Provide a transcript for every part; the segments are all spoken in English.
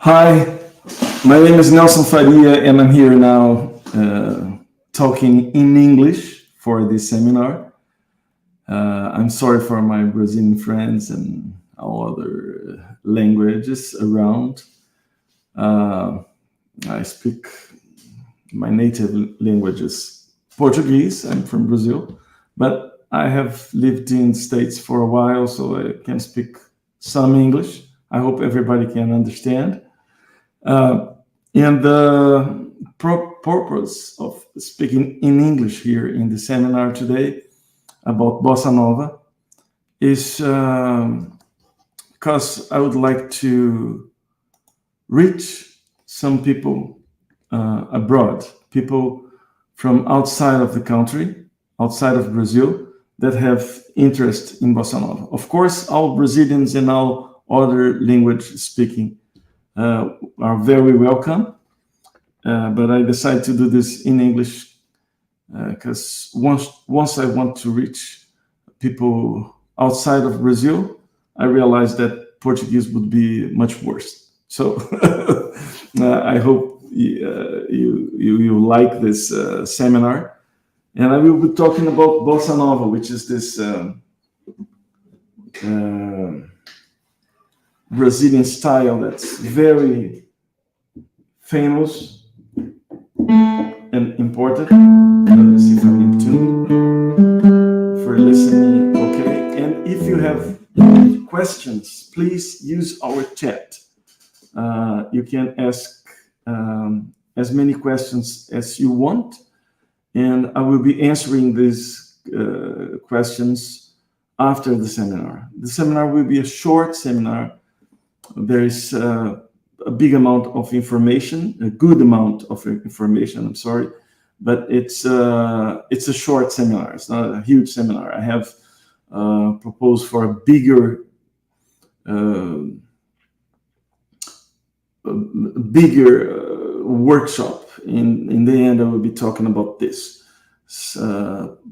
Hi, my name is Nelson Faria, and I'm here now talking in English for this seminar. I'm sorry for my Brazilian friends and all other languages around. Uh, I speak my native language is Portuguese. I'm from Brazil, but I have lived in States for a while, so I can speak some English. I hope everybody can understand. Uh, and the purpose of speaking in English here in the seminar today about Bossa Nova is because I would like to reach some people abroad, people from outside of the country, outside of Brazil, that have interest in Bossa Nova. Of course, all Brazilians and all other language speaking are very welcome. But I decided to do this in English because once I want to reach people outside of Brazil, I realized that Portuguese would be much worse. So I hope you like this seminar. And I will be talking about Bossa Nova, which is this Brazilian style that's very famous and important. Let me see if I'm in tune for listening. Okay. And if you have questions, please use our chat. You can ask as many questions as you want, and I will be answering these questions after the seminar. The seminar will be a short seminar. There is a big amount of information, a good amount of information. I'm sorry, but it's a short seminar. It's not a huge seminar. I have proposed for a bigger workshop. In the end, I will be talking about this,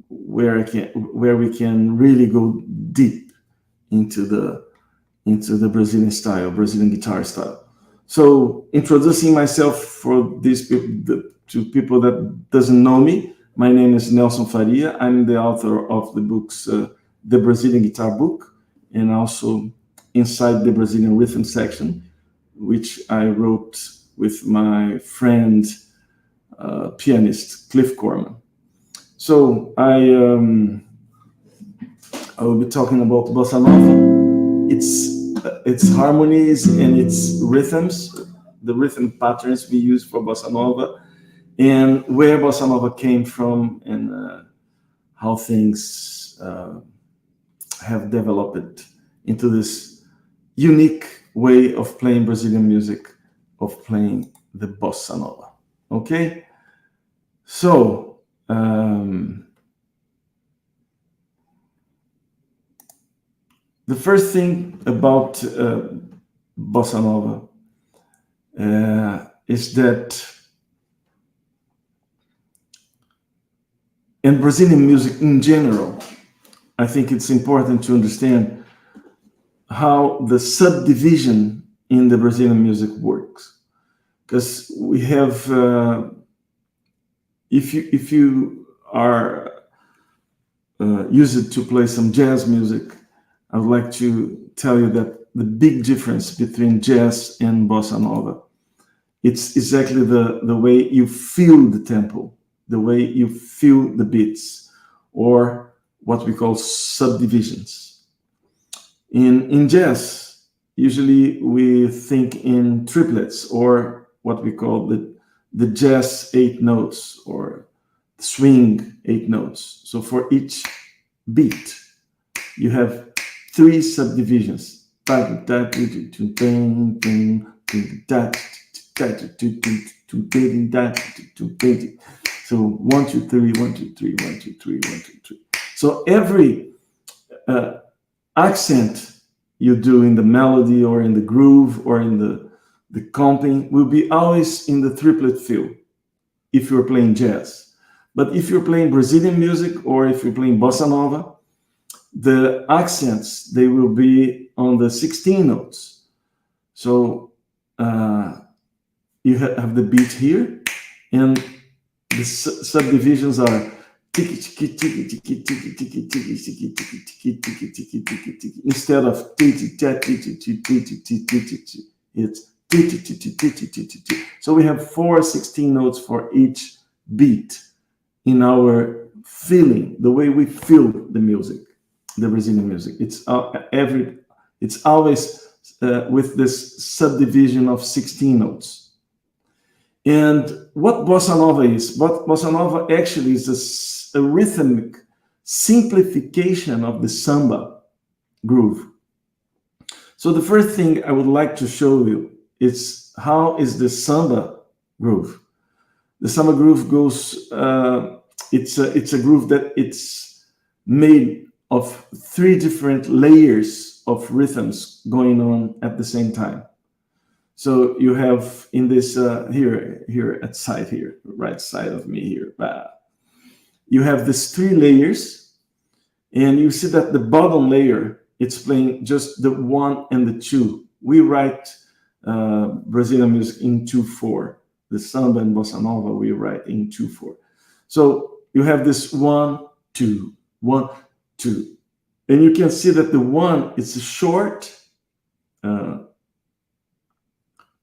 where we can really go deep into the Brazilian style, Brazilian guitar style. So, introducing myself for these people, to people that doesn't know me, my name is Nelson Faria. I'm the author of the books, The Brazilian Guitar Book, and also Inside the Brazilian Rhythm Section, which I wrote with my friend, pianist Cliff Corman. So I will be talking about Bossa Nova. Its harmonies and its rhythms, the rhythm patterns we use for Bossa Nova, and where Bossa Nova came from, and how things have developed into this unique way of playing Brazilian music, of playing the Bossa Nova. Okay? So, the first thing about Bossa Nova is that in Brazilian music in general, I think it's important to understand how the subdivision in the Brazilian music works. Because we have, if you are used to play some jazz music, I would like to tell you that the big difference between jazz and Bossa Nova, it's exactly the way you feel the tempo, the way you feel the beats, or what we call subdivisions. In jazz, usually we think in triplets, or what we call the jazz 8 notes, or swing 8 notes. So for each beat, you have 3 subdivisions. So 1, 2, 3, 1, 2, 3, 1, 2, 3, 1, 2, 3. So every accent you do in the melody or in the groove or in the comping will be always in the triplet feel if you're playing jazz. But if you're playing Brazilian music or if you're playing Bossa Nova, the accents, they will be on the 16 notes. So you have the beat here, and the subdivisions are instead of it's so we have 4 16 notes for each beat in our feeling, the way we feel the music, the Brazilian music. It's always with this subdivision of 16 notes. And what bossa nova is? Bossa nova actually is a rhythmic simplification of the samba groove. So the first thing I would like to show you is how is the samba groove. The samba groove goes, it's a groove that it's made of 3 different layers of rhythms going on at the same time. So you have in this here at side here, right side of me here, you have these 3 layers, and you see that the bottom layer, it's playing just the 1 and the 2. We write Brazilian music in 2/4. The samba and bossa nova we write in 2/4. So you have this 1 2 1 2, and you can see that the 1 is a short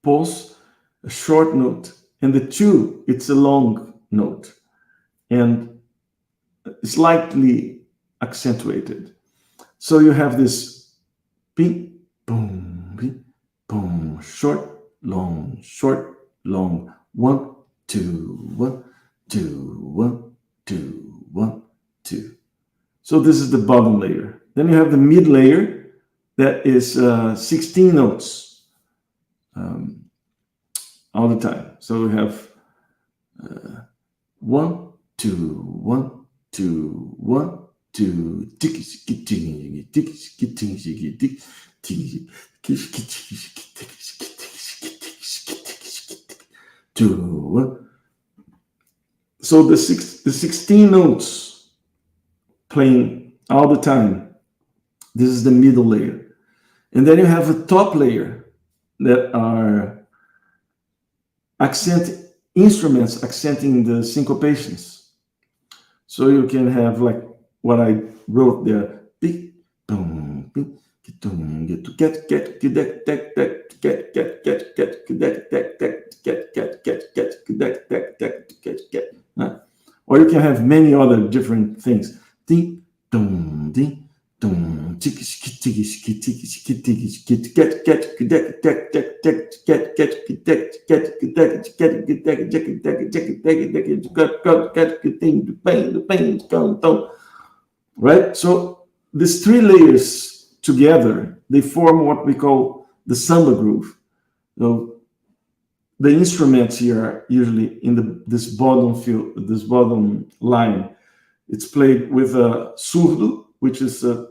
pulse, a short note, and the 2 it's a long note and slightly accentuated. So you have this beep boom, short, long, 1 2 1 2 1 2 1 2. So this is the bottom layer. Then you have the mid layer that is 16 notes all the time. So we have 1 2 1 2 1 2 2. So the 16 notes playing all the time. This is the middle layer, and then you have a top layer that are instruments accenting the syncopations. So you can have like what I wrote there. Or you can have many other different things. Right? So these 3 layers together, they form what we call the samba groove. So the instruments here are usually in this bottom line. It's played with a surdo, which is a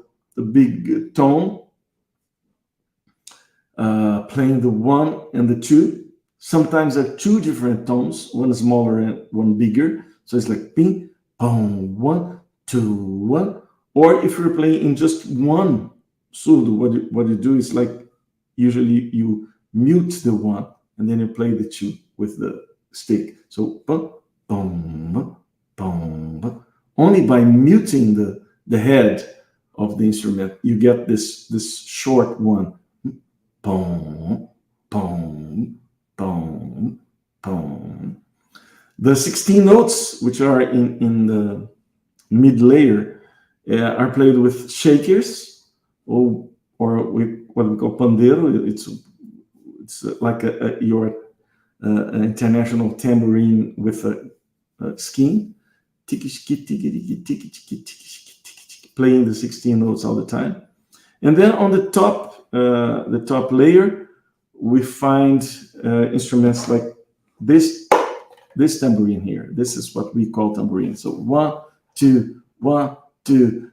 big tone, playing the 1 and the 2. Sometimes there are 2 different tones, one smaller and one bigger. So it's like ping, boom, 1 2 1. Or if you're playing in just one surdo, what you do is like usually you mute the 1 and then you play the 2 with the stick. So boom, boom, boom, boom. Only by muting the head of the instrument, you get this short 1. Boom, boom, boom, boom. The 16 notes, which are in the mid layer, are played with shakers or with what we call pandeiro. It's like your international tambourine with a skin. Playing the 16 notes all the time. And then on the top layer, we find instruments like this tambourine here. This is what we call tambourine. So 1 2 1 2.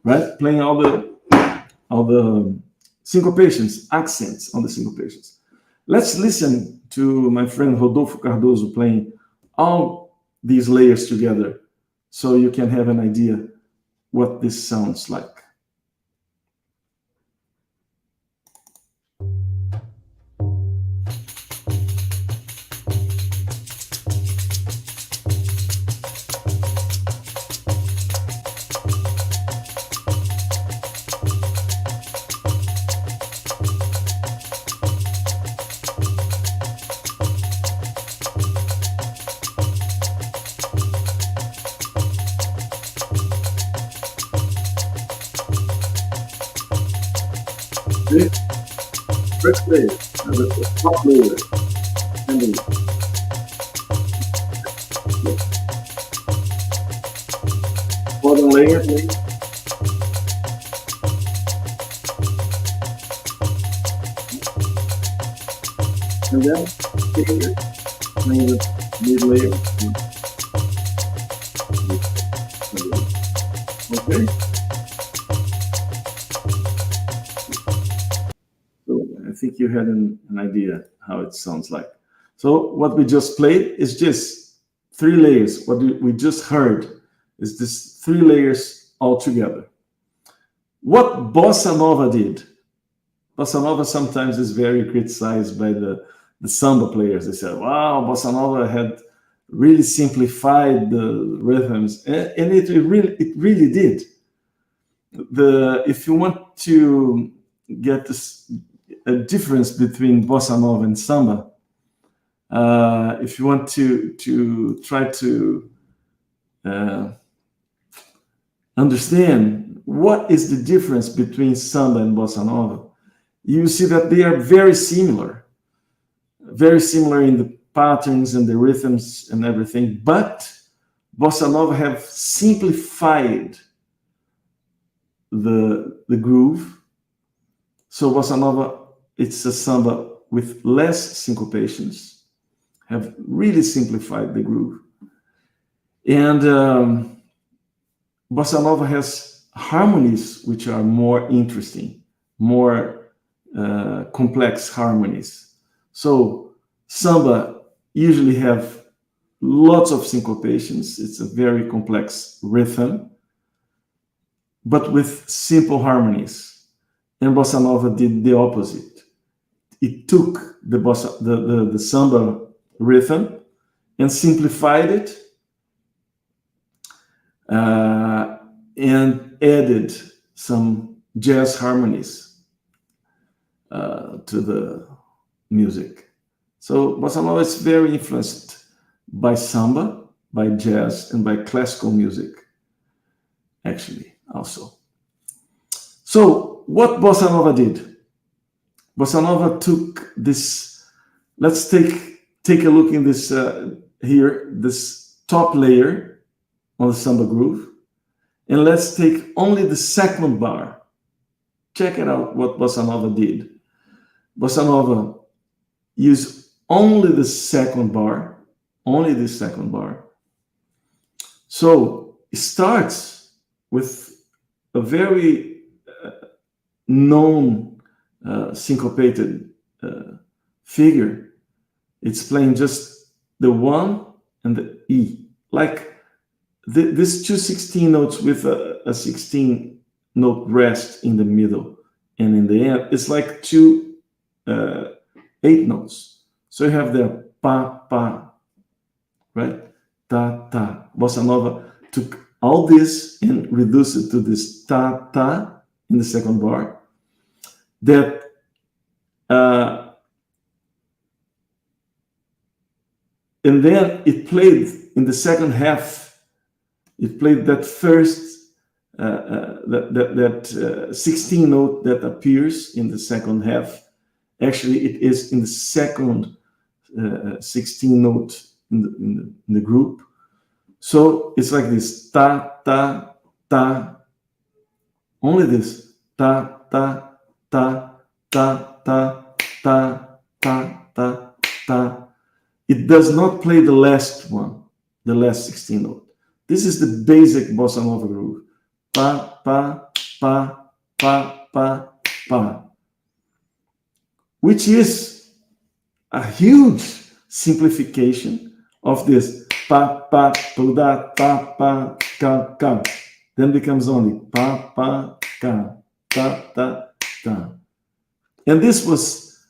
Right, playing all the syncopations, accents on the syncopations. Let's listen to my friend Rodolfo Cardoso playing all these layers together so you can have an idea what this sounds like. First layer, the top layer, and then bottom layer, and then finger, and the mid layer. Okay. So I think you had an idea how it sounds like. So what we just played is just 3 layers. What we just heard is this 3 layers all together. What Bossa Nova did, Bossa Nova sometimes is very criticized by the samba players. They said, wow, Bossa Nova had really simplified the rhythms, and it really did. If you want to get a difference between Bossa Nova and samba, if you want to try to understand what is the difference between samba and Bossa Nova, you see that they are very similar in the patterns and the rhythms and everything, but Bossa Nova have simplified the groove. So Bossa Nova, it's a samba with less syncopations, have really simplified the groove. And Bossa Nova has harmonies which are more interesting, more complex harmonies. So samba usually have lots of syncopations. It's a very complex rhythm, but with simple harmonies. And Bossa Nova did the opposite. It took the samba rhythm and simplified it, and added some jazz harmonies to the music. So Bossa Nova is very influenced by samba, by jazz, and by classical music, actually, also. So what Bossa Nova did? Bossa Nova took this, let's take a look in this here, this top layer on the samba groove, and let's take only the second bar. Check it out what Bossa Nova did. Bossa Nova used only the second bar, So it starts with a very known syncopated figure. It's playing just the 1 and the E, like these 2 16 notes with a 16 note rest in the middle, and in the end it's like 2 8 notes. So you have the pa pa, right? Ta ta. Bossa Nova took all this and reduced it to this ta ta in the second bar. That and then it played in the second half. It played that first that 16 note that appears in the second half. Actually, it is in the second 16 note in the group. So it's like this ta ta ta. Only this ta ta ta ta ta ta ta ta ta. It does not play the last one, the last 16 note. This is the basic Bossa Nova groove. Pa pa pa pa pa pa, which is a huge simplification of this pa, pa, da, ta, pa, ka. Then becomes only pa, pa, ka, ta, ta, ta. And this was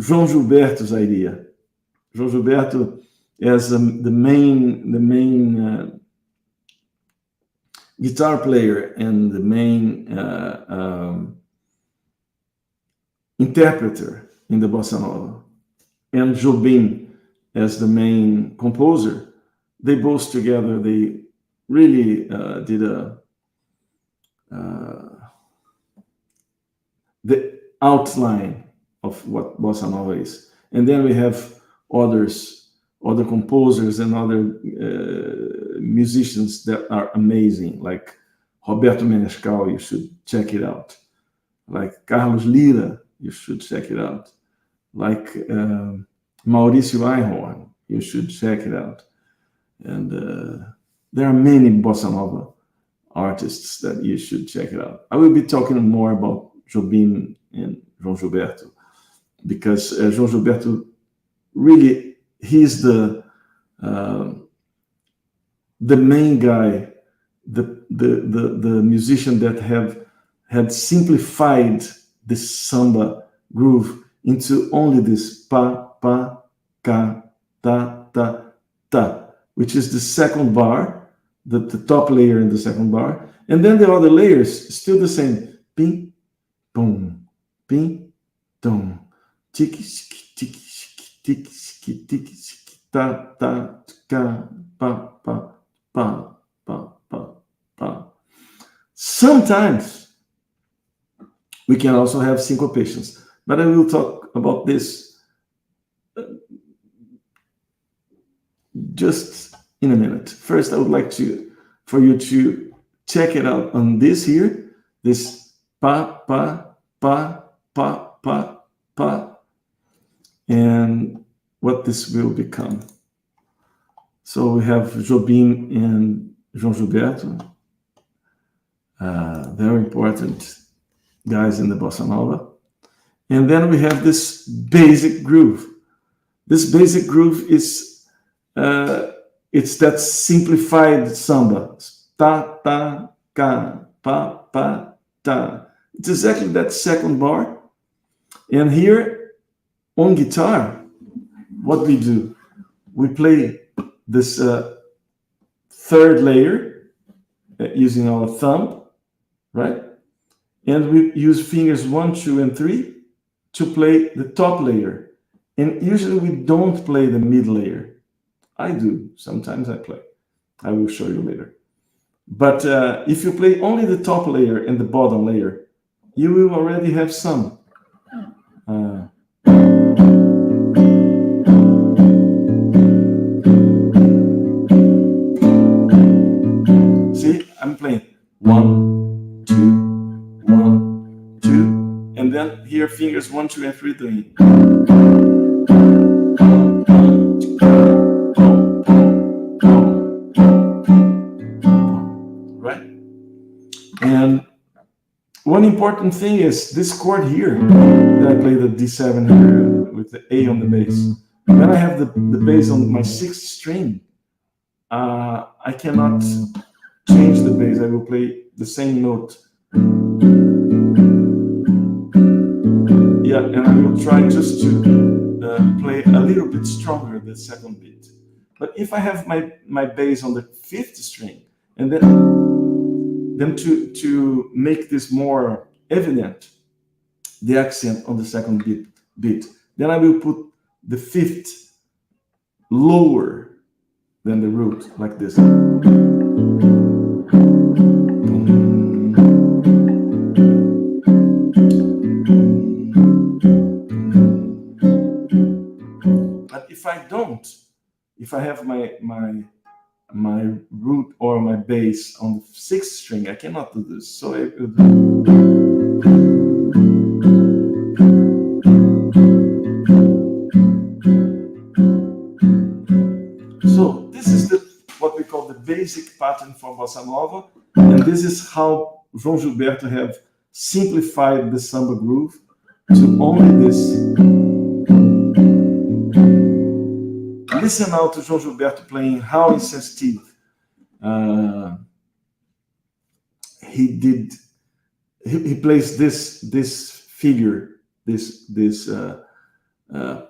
João Gilberto's idea. João Gilberto, as the main guitar player and the main interpreter in the bossa nova, and Jobim as the main composer, they both together, they really did the outline of what bossa nova is. And then we have other composers and other musicians that are amazing, like Roberto Menescal, you should check it out. Like Carlos Lira, you should check it out. Like Mauricio Einhorn, you should check it out. And there are many bossa nova artists that you should check it out. I will be talking more about Jobim and João Gilberto, because João Gilberto really, he's the main guy, the musician that had simplified the samba groove into only this pa, pa, ka, ta, ta, ta, which is the second bar, the top layer in the second bar, and then the other layers still the same. Ping, boom, ping, dum, tiki, tiki, tiki, tiki, ta, ta, ka, pa, pa, pa, pa, pa, pa. Sometimes we can also have syncopations, but I will talk about this just in a minute. First, I would like for you to check it out on this here, this pa, pa, pa, pa, pa, pa, and what this will become. So we have Jobim and João Gilberto, very important guys in the bossa nova. And then we have this basic groove. This basic groove is it's that simplified samba. Ta, ta, ka, pa, pa, ta. It's exactly that second bar. And here on guitar, what we do, we play this third layer using our thumb, right? And we use fingers 1, 2, and 3 to play the top layer. And usually we don't play the mid layer. I do. Sometimes I play. I will show you later. But if you play only the top layer and the bottom layer, you will already have some. See, I'm playing 1, 2, 1, 2, and then here fingers 1, 2, and 3 doing. Right? And one important thing is this chord here, that I play the D7 here with the A on the bass. When I have the bass on my 6th string, I cannot change the bass. I will play the same note. Yeah, and I will try just to play a little bit stronger the second beat. But if I have my bass on the 5th string, and then to make this more evident, the accent on the second beat, then I will put the 5th lower than the root, like this. But if I have my root or my bass on the 6th string, I cannot do this. So I could. So this is what we call the basic pattern for bossa nova, and this is how João Gilberto have simplified the samba groove to only this listen now to João Gilberto playing how insensitive he did. He plays this figure, this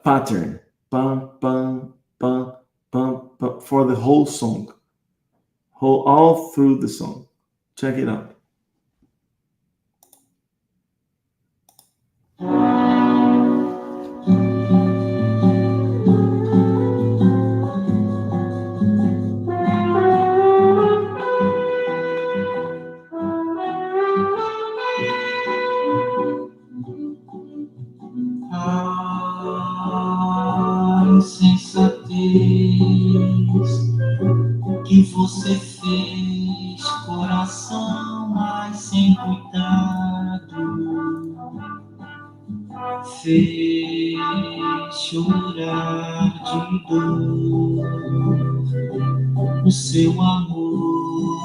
pattern, pam pam pam pam pam, for the whole song, all through the song. Check it out. Insensatez que você fez, coração, mas sem cuidado, fez chorar de dor o seu amor,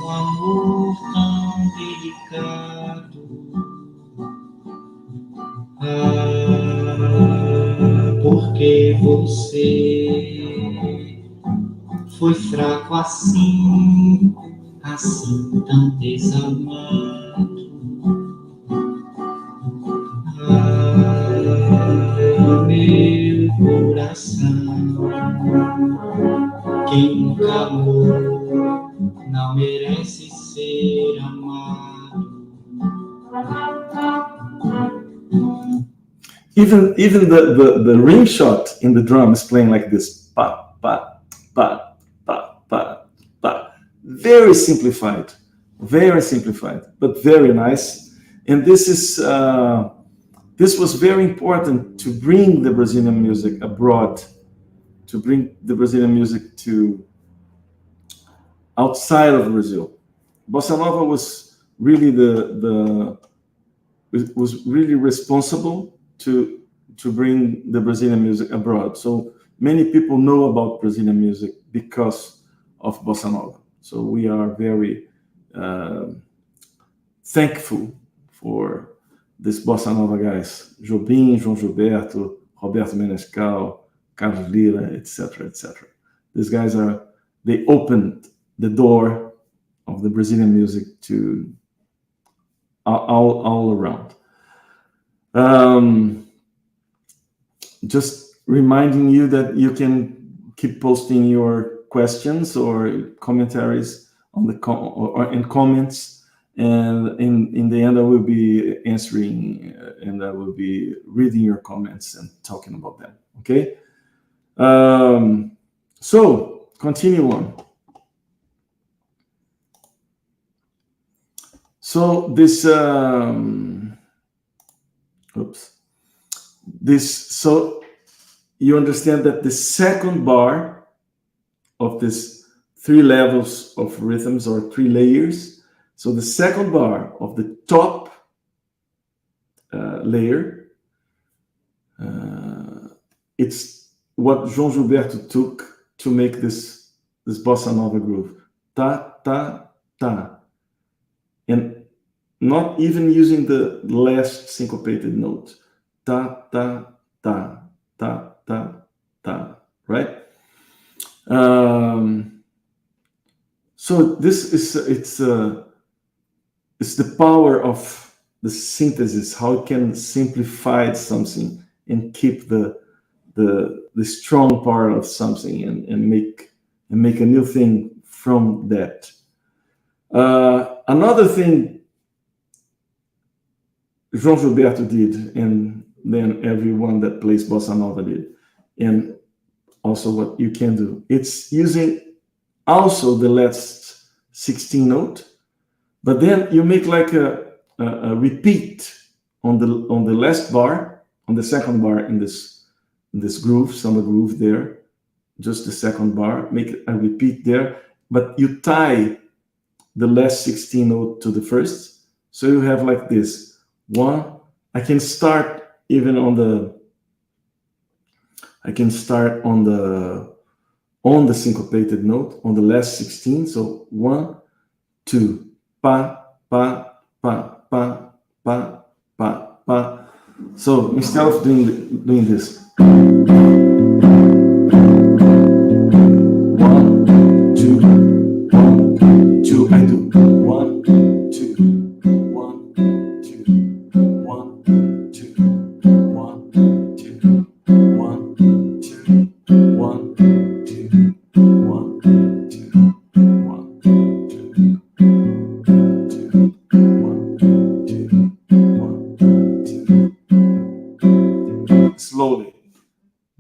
um amor tão delicado. Porque você foi fraco assim, assim tão desamado. Meu coração, quem nunca amou não merece ser amado. Even the ring shot in the drum is playing like this, pa pa pa pa pa pa. Very simplified, but very nice. And this was very important to bring the Brazilian music abroad, to bring the Brazilian music to outside of Brazil. Bossa Nova was really was really responsible to bring the Brazilian music abroad. So many people know about Brazilian music because of Bossa Nova. So we are very thankful for this Bossa Nova guys, Jobim, João Gilberto, Roberto Menescal, Carlos Lira, etc., etc. These guys they opened the door of the Brazilian music to all around. Just reminding you that you can keep posting your questions or commentaries on or in comments, and in the end I will be answering and I will be reading your comments and talking about them. Okay. So continue on. So this so you understand that the second bar of this 3 levels of rhythms or 3 layers. So the second bar of the top layer, it's what João Gilberto took to make this bossa nova groove. Ta ta ta. And not even using the last syncopated note. Ta ta ta ta ta ta, right? So this is it's the power of the synthesis, how it can simplify something and keep the strong part of something and make a new thing from that. Another thing João Gilberto did, and then everyone that plays bossa nova did, and also what you can do, it's using also the last 16 note, but then you make like a repeat on the last bar, on the second bar in this groove, samba groove there, just the second bar, make a repeat there, but you tie the last 16 note to the first, so you have like this one. I can start even on the syncopated note on the last 16. So 1, 2, pa pa pa pa pa pa pa. So instead of doing this,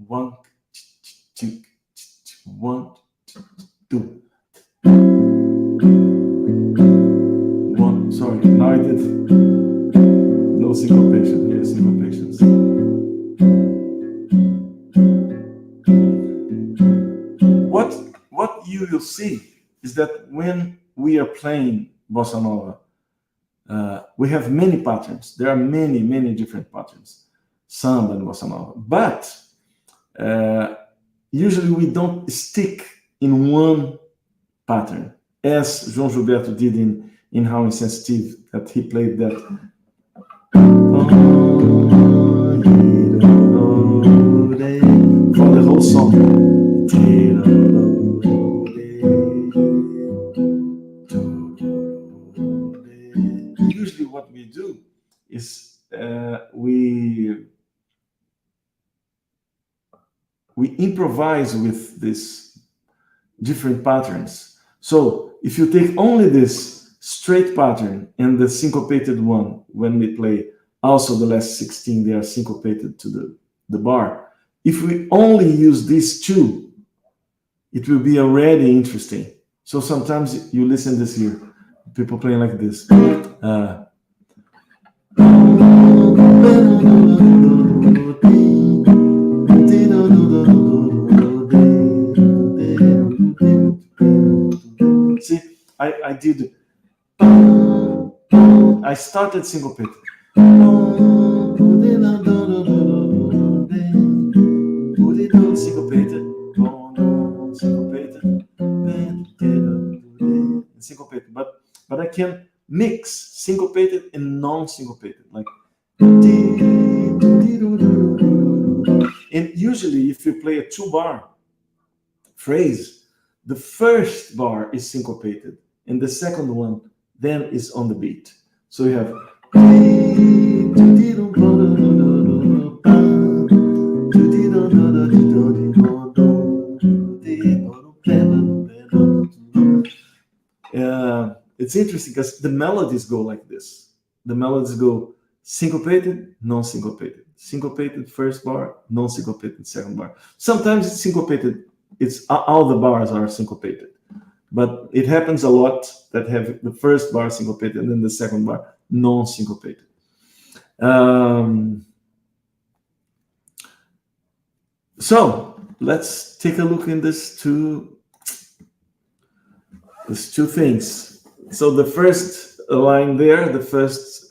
one, two, one, two, one. Sorry, now I did no syncopation. Here, syncopations. What you will see is that when we are playing bossa nova, we have many patterns. There are many different patterns, samba and bossa nova. But usually we don't stick in one pattern, as João Gilberto did in How Insensitive, that he played that. For the whole song. Usually what we do is we improvise with these different patterns. So if you take only this straight pattern and the syncopated one, when we play also the last 16, they are syncopated to the bar. If we only use these two, it will be already interesting. So sometimes you listen this here, people playing like this. See, I did. I started syncopated. Syncopated, but I can mix syncopated and non-syncopated, like. And usually, if you play a 2-bar phrase, the first bar is syncopated, and the second one then is on the beat. So you have. It's interesting because the melodies go like this. The melodies go syncopated, non-syncopated. Syncopated first bar, non-syncopated second bar. Sometimes it's syncopated. It's all the bars are syncopated, but it happens a lot that have the first bar syncopated and then the second bar non-syncopated. So let's take a look in these two things. So the first line there, the first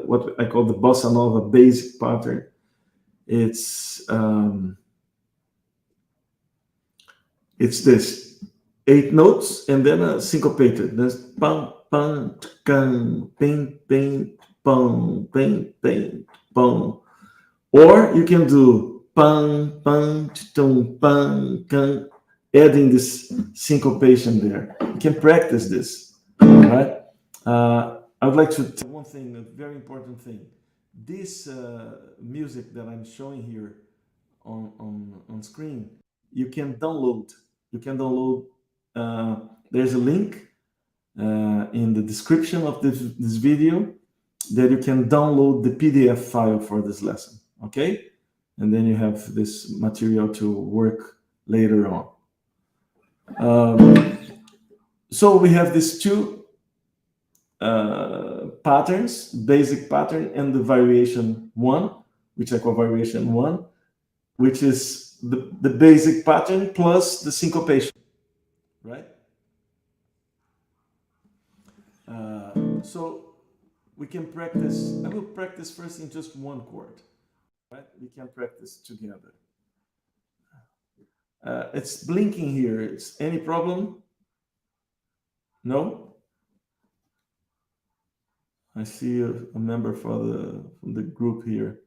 what I call the bossa nova basic pattern, it's this 8 notes and then a syncopated. There's pam pam can ping ping pam ping ping pam. Or you can do pam pam tum pam can, adding this syncopation there. You can practice this, right? I would like to tell one thing, a very important thing. This music that I'm showing here on screen, you can download. You can download. There's a link in the description of this video that you can download the PDF file for this lesson. Okay, and then you have this material to work later on. So we have these two patterns, basic pattern and the variation 1, which I call variation 1, which is the basic pattern plus the syncopation, right? So we can practice. I will practice first in just one chord, right? We can practice together. It's blinking here. It's any problem? No? I see a member from the group here,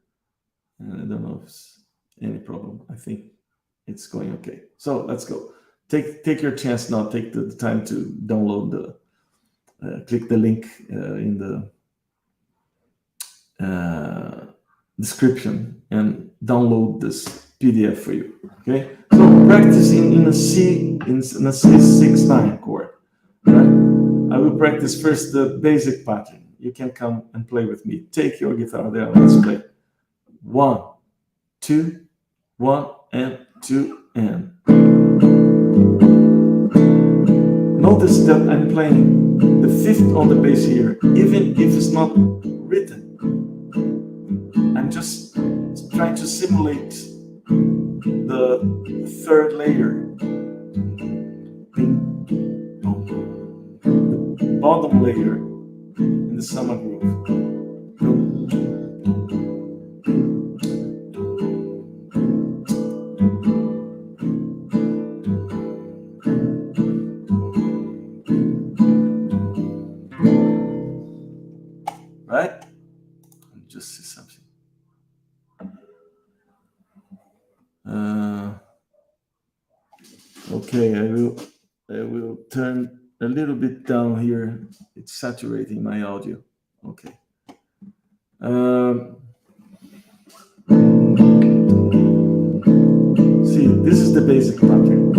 and I don't know if it's any problem. I think it's going okay. So let's go. Take your chance now. Take the time to download the. Click the link in the description and download this PDF for you. Okay. So practicing in a C6/9 chord. Right? I will practice first the basic pattern. You can come and play with me. Take your guitar there. Let's play. 1, 2, 1, and 2 and. Notice that I'm playing the fifth on the bass here, even if it's not written. I'm just trying to simulate the third layer, the bottom layer in the summer groove. Right? Let me just see something. Okay, I will turn a little bit down here. It's saturating my audio. Okay. See, this is the basic pattern.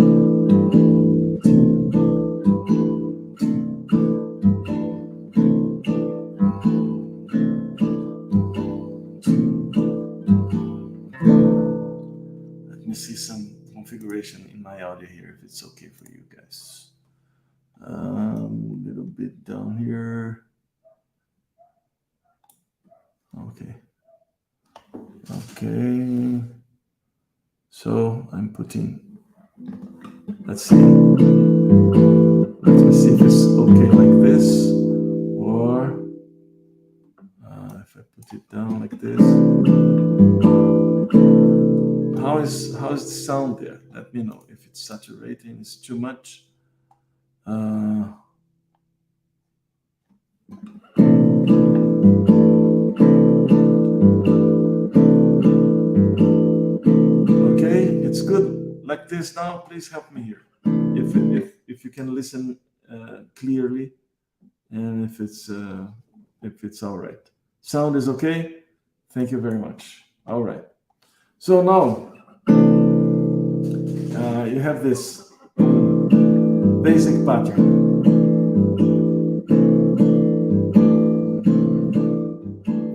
Let me see some configuration in my audio here, if it's okay for you guys. A little bit down here. Okay. Okay. So I'm putting, let's see. Let me see if it's okay like this, or if I put it down like this. How is the sound there? Let me know if it's saturating. It's too much. Okay, it's good like this now. Please help me here. If you can listen clearly, and if it's all right. Sound is okay. Thank you very much. All right. So now you have this basic pattern.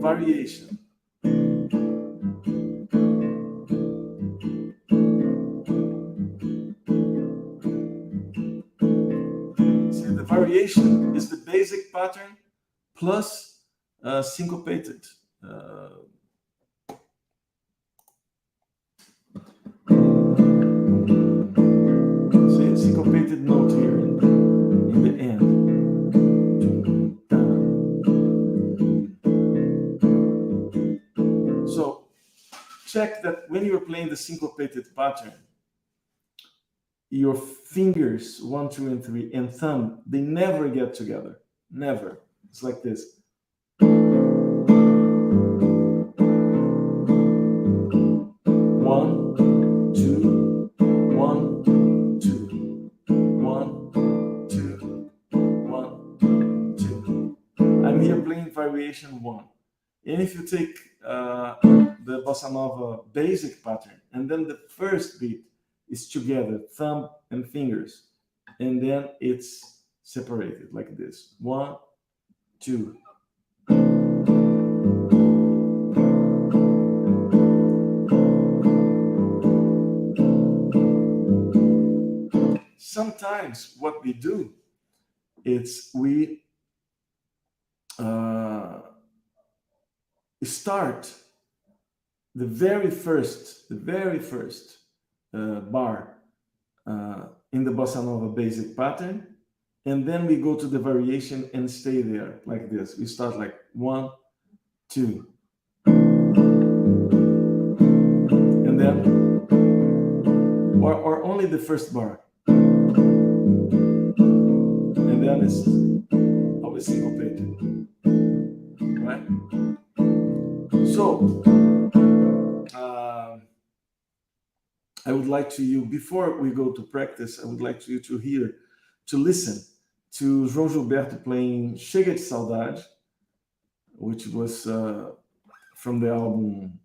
Variation. See, the variation is the basic pattern plus syncopated. See, syncopated note here in the end. So check that when you're playing the syncopated pattern, your fingers 1, 2, and 3 and thumb, they never get together. Never. It's like this. 1, 2, 1, 2, 1, 2, 1, 2. I'm here playing variation 1. And if you take the bossa nova basic pattern, and then the first beat is together, thumb and fingers, and then it's separated like this. 1, 2. Sometimes what we do is we start the very first bar in the bossa nova basic pattern, and then we go to the variation and stay there like this. We start like 1, 2, and then or only the first bar, and then it's always syncopated, right? So I would like you, before we go to practice, I would like you to listen to João Gilberto playing Chega de Saudade, which was from the album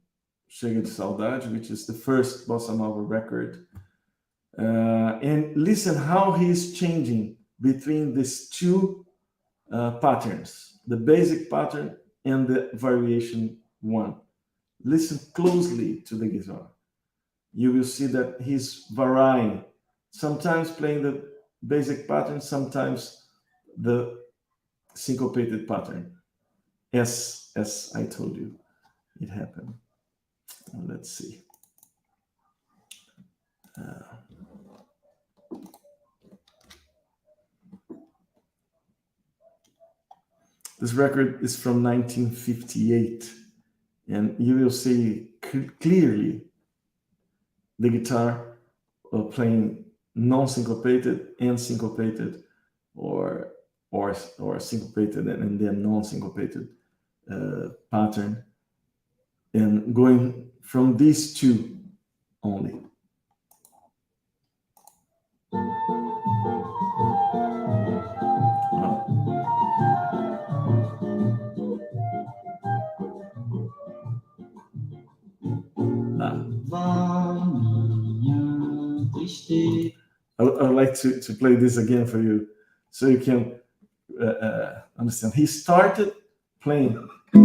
Chega de Saudade, which is the first bossa nova record. And listen how he's changing between these two patterns, the basic pattern and the variation 1. Listen closely to the guitar. you will see that he's varying, sometimes playing the basic pattern, sometimes the syncopated pattern, as I told you it happened. Let's see. This record is from 1958, and you will see clearly the guitar playing non-syncopated and syncopated, or or syncopated and then non-syncopated pattern, and going from these two only. Vai minha tristeza. I would like to play this again for you so you can understand. He started playing. He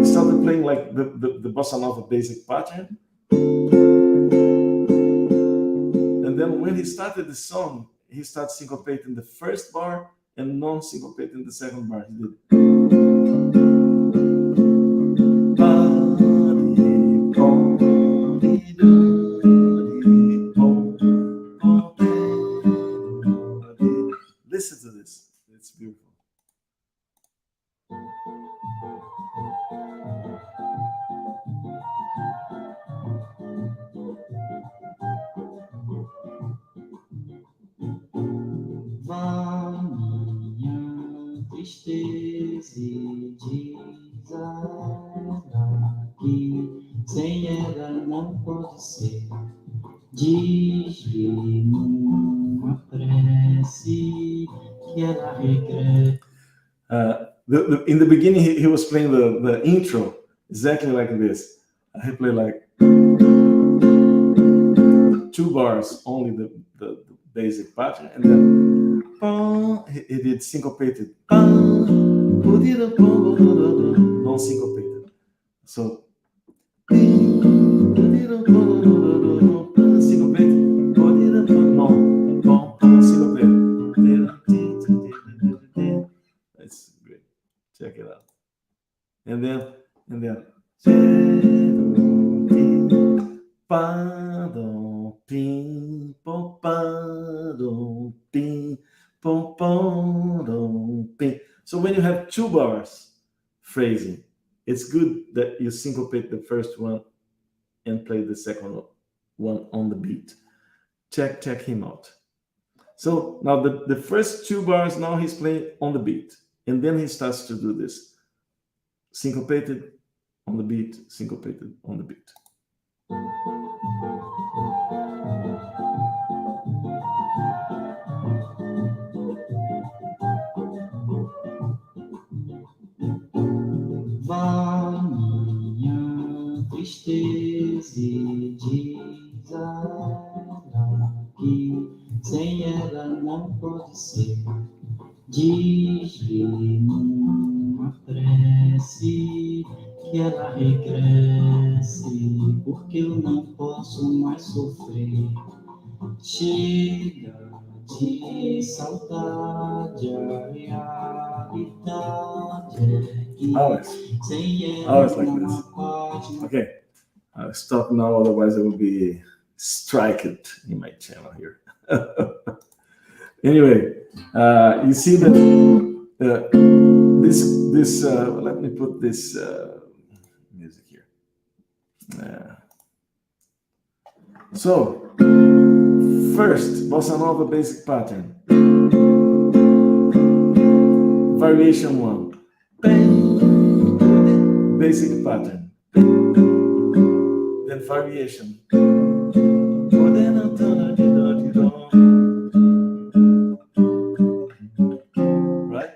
started playing like the bossa nova basic pattern, and then when he started the song, he started syncopating the first bar and non-syncopating the second bar. He did. Listen to this. It's beautiful. Vai minha tristeza e diz a ela que sem ela não pode ser. Diz-lhe numa prece que ela regressa. In the beginning, he was playing the intro exactly like this. He played like 2 bars, only the basic pattern, and then he did syncopated, non-syncopated. So syncopated, no, syncopated. It's great. Check it out. And then so when you have 2 bars phrasing, it's good that you syncopate the first one and play the second one on the beat. Check him out. So now the first 2 bars, now he's playing on the beat, and then he starts to do this syncopated on the beat, syncopated on the beat. Vai minha tristeza e diz a ela que sem ela não pode ser. Diz-lhe numa prece que ela regresse, porque eu não posso mais sofrer. Chega de saudade, a realidade é que sem ela não há paz. Okay, I'll stop now, otherwise I will be striked in my channel here. Anyway, you see that this let me put this music here. So first, bossa nova basic pattern, variation 1, basic pattern, then variation, right?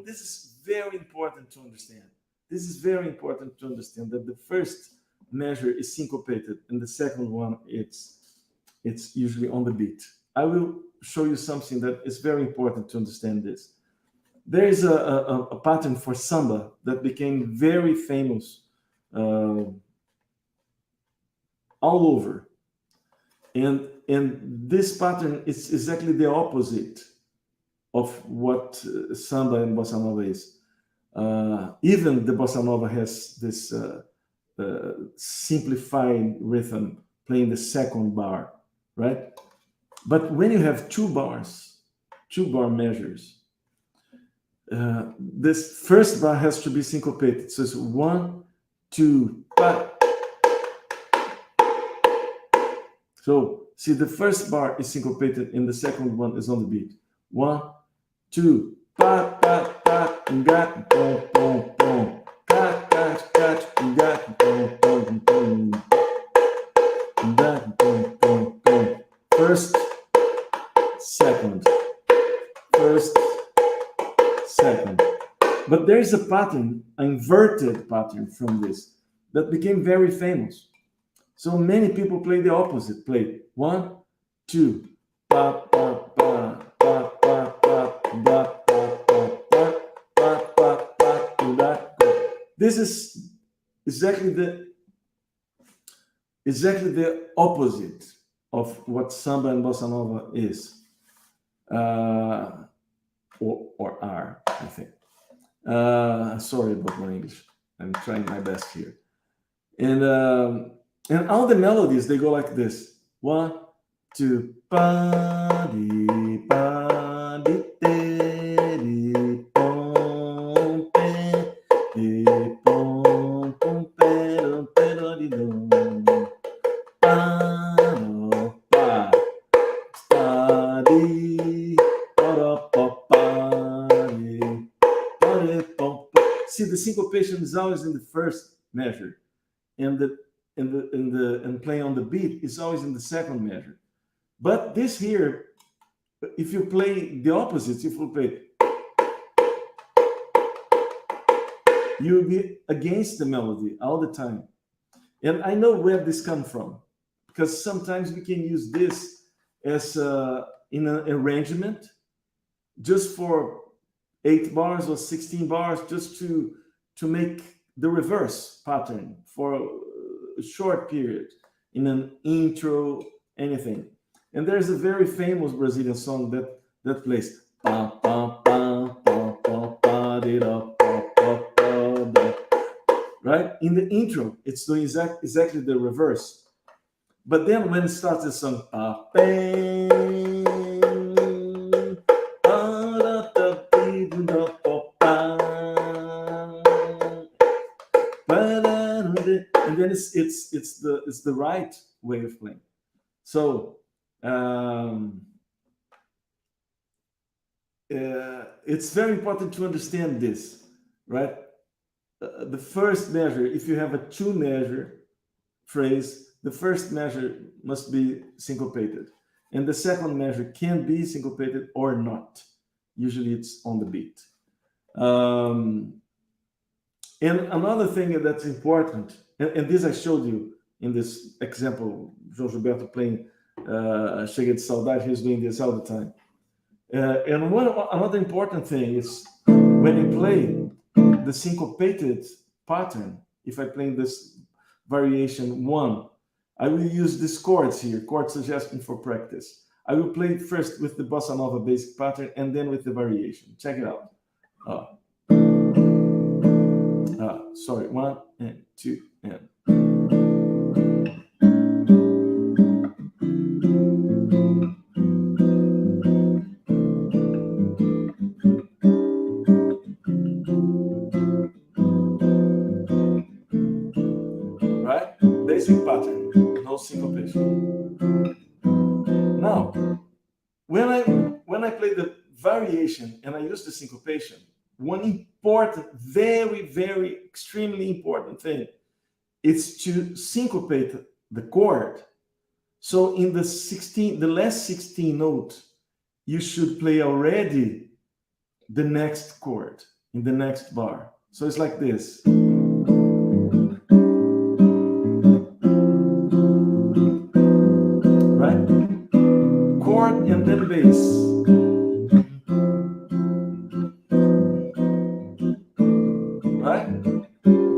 This is very important to understand. This is very important to understand that the first measure is syncopated and the second one it's usually on the beat. I will show you something that is very important to understand this. There is a pattern for samba that became very famous all over, and this pattern is exactly the opposite of what samba and bossa nova is. Even the bossa nova has this simplified rhythm playing the second bar, right? But when you have two bar measures, this first bar has to be syncopated. So it's 1, 2, pa. So see, the first bar is syncopated and the second one is on the beat. 1, 2, pa, pa, pa, gat, pom, pom, pom, gat, gat, gat, gat, pom, pom, pom, gat, pom, pom, pom. First, second, first, second. But there is a pattern, an inverted pattern from this that became very famous. So many people play the opposite. Play 1, 2, pa, pa, pa, pa, pa, pa, pa, pa, pa, pa, pa, pa, pa. This is exactly the opposite of what samba and bossa nova is, or are, I think. Sorry about my English. I'm trying my best here. And all the melodies, they go like this. 1, 2, pa di pa di te di pom pe di pom pom pe do pe do di do pa do pa sta di pa do pa pa di pa di pom pa. See, the syncopation is always in the first measure, and and playing on the beat is always in the second measure. But this here, if you play the opposites, if you play, you'll be against the melody all the time. And I know where this comes from, because sometimes we can use this as in an arrangement just for 8 bars or 16 bars, just to make the reverse pattern for a short period in an intro, anything. And there's a very famous Brazilian song that plays pa pa pa pa pa pa di da pa pa pa da. Right? In the intro, it's doing exactly the reverse. But then when it starts the song, pa bang, pa da da di da pa pa, and then it's the right way of playing. So it's very important to understand this, right? The first measure, if you have a 2 measure phrase, the first measure must be syncopated, and the second measure can be syncopated or not. Usually it's on the beat. And another thing that's important, and this I showed you in this example, João Gilberto playing Chega de Saudade, he's doing this all the time. And another important thing is when you play the syncopated pattern, if I play this variation 1, I will use these chords here, chord suggestion for practice. I will play it first with the bossa nova basic pattern and then with the variation. Check it out. Sorry, 1 and 2 and. Right? Basic pattern, no syncopation. Now, when I play the variation and I use the syncopation, one important, very, very, extremely important thing is to syncopate the chord. So in the last 16 note, you should play already the next chord in the next bar. So it's like this. right? Chord and then bass. Right?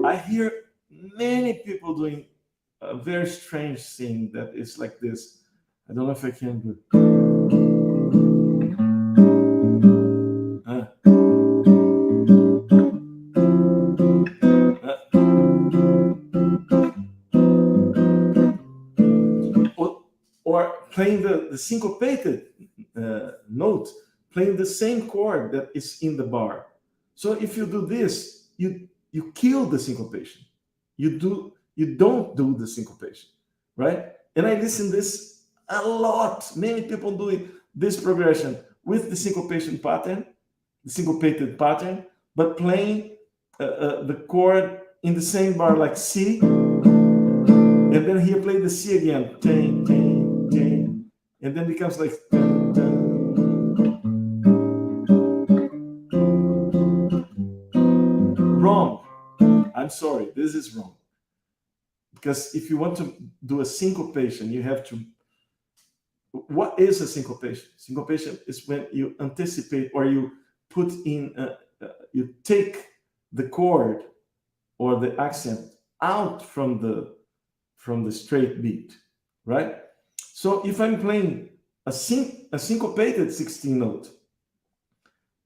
I hear many people doing a very strange thing that is like this. I don't know if I can do. Uh, or playing the syncopated note, playing the same chord that is in the bar. So if you do this, you kill the syncopation. You don't do the syncopation, right? And I listen this a lot. Many people doing this progression with the syncopation pattern, the syncopated pattern, but playing the chord in the same bar like C, and then he played the C again, ding, ding, ding, and then becomes like dun, dun. Wrong. I'm sorry, this is wrong. Because if you want to do a syncopation, you have to. What is a syncopation? Syncopation is when you anticipate or you put in, you take the chord or the accent out from the straight beat, right? So if I'm playing a syncopated 16 note,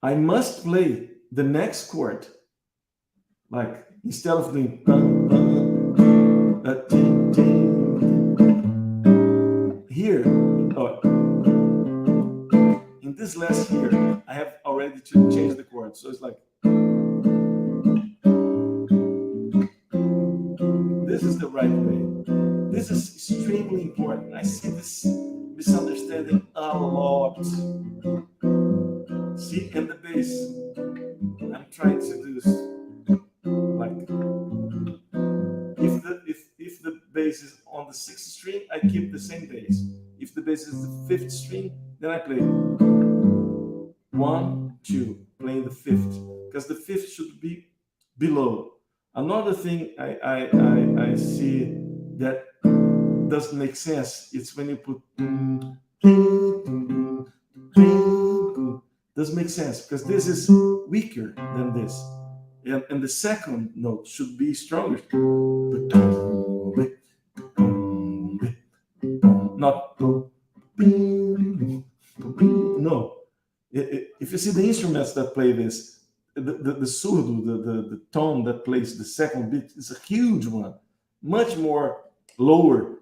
I must play the next chord, like instead of doing bum, bum, ding, ding, here, in this last here, I have already to change the chord. So it's like, this is the right way. This is extremely important. I see this misunderstanding a lot. See, and the bass, I'm trying to do this like, if the bass is on the sixth string, I keep the same bass. If the bass is the fifth string, then I play 1, 2, playing the fifth, because the fifth should be below. Another thing I see that doesn't make sense, it's when you put doesn't make sense, because this is weaker than this, and the second note should be stronger, not no. If you see the instruments that play this, the surdo, the tone that plays the second beat is a huge one, much more lower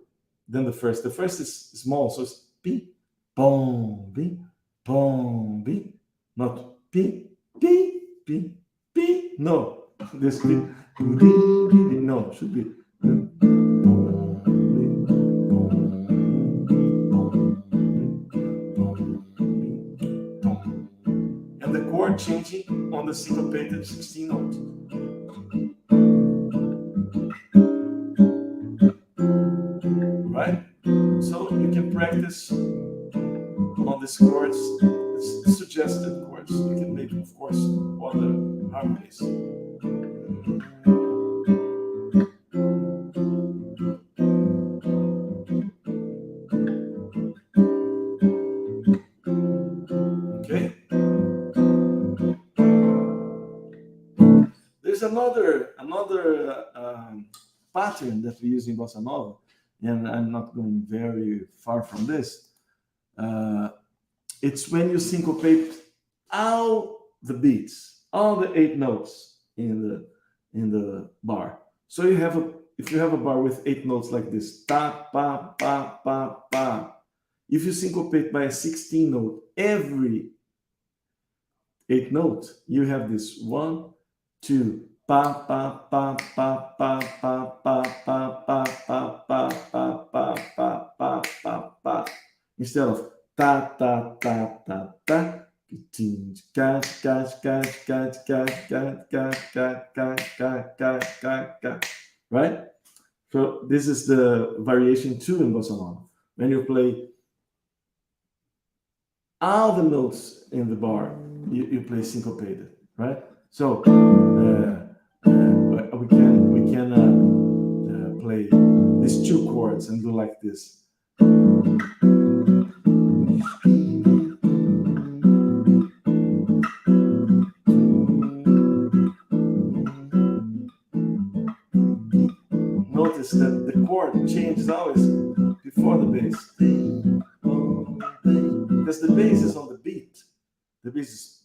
than the first. The first is small, so it's pi, pom, pi, pom, pi, not pi, pi, pi, pi. No, this pi, no, should be. And the chord changing on the syncopated 16 note. Right? So you can practice on these chords, suggested chords. You can make, of course, other harmonies. Okay? There's another pattern that we use in Bossa Nova, and I'm not going very far from this. It's when you syncopate all the beats, all the 8 notes in the bar. So if you have a bar with 8 notes like this, ta pa pa pa pa. If you syncopate by a 16 note every 8 note, you have this 1, 2, pa pa pa pa pa pa pa pa pa pa pa pa pa pa pa pa pa, instead of ta ta ta ta ta, right? So this is the variation 2 in Bossa Nova. When you play all the notes in the bar, you play syncopated, right? So we can play these 2 chords and do like this. Notice that the chord changes always before the bass. Because the bass is on the beat. The bass is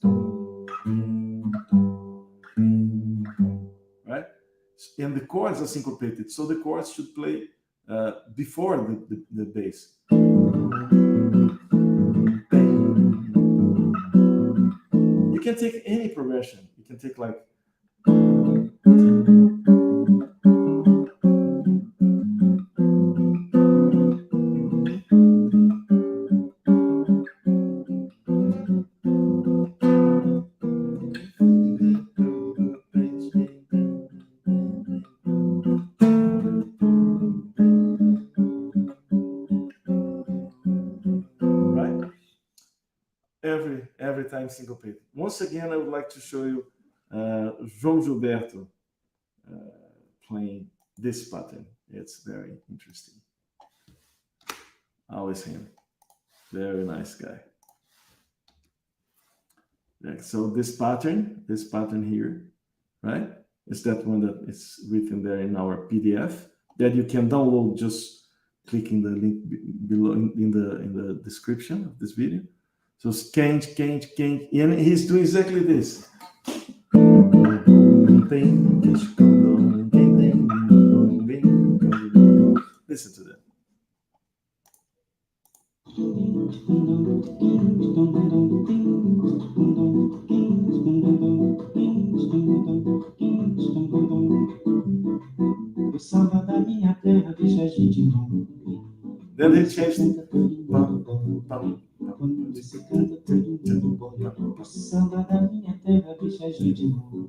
right? And the chords are syncopated, so the chords should play before the bass. You can take any progression. You can take like right? Every time syncopated. Once again, I would like to show you João Gilberto playing this pattern. It's very interesting. Always him. Very nice guy. Yeah, so this pattern here, right? Is that one that is written there in our PDF that you can download just clicking the link below in the description of this video. So skate, and he's doing exactly this. Listen to that. Then he changed it. Quando você canta todo mundo bom, o samba da minha terra deixa a gente bom.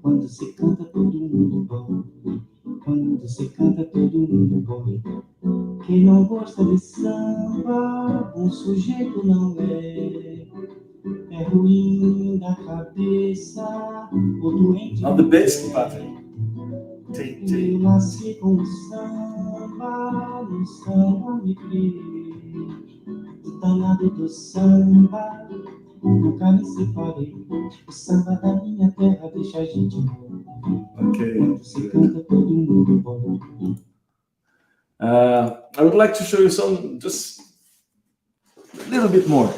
Quando você canta todo mundo bom, quando você canta todo mundo bom. Quem não gosta de samba, um sujeito não é. É ruim da cabeça, ou doente. Now the bass pattern. Eu nasci com o samba, no samba me criei. Danado do samba, nunca me separei. O samba da minha terra deixa a gente bom. Okay. Quando se canta todo mundo bom. I would like to show you some, just a little bit more,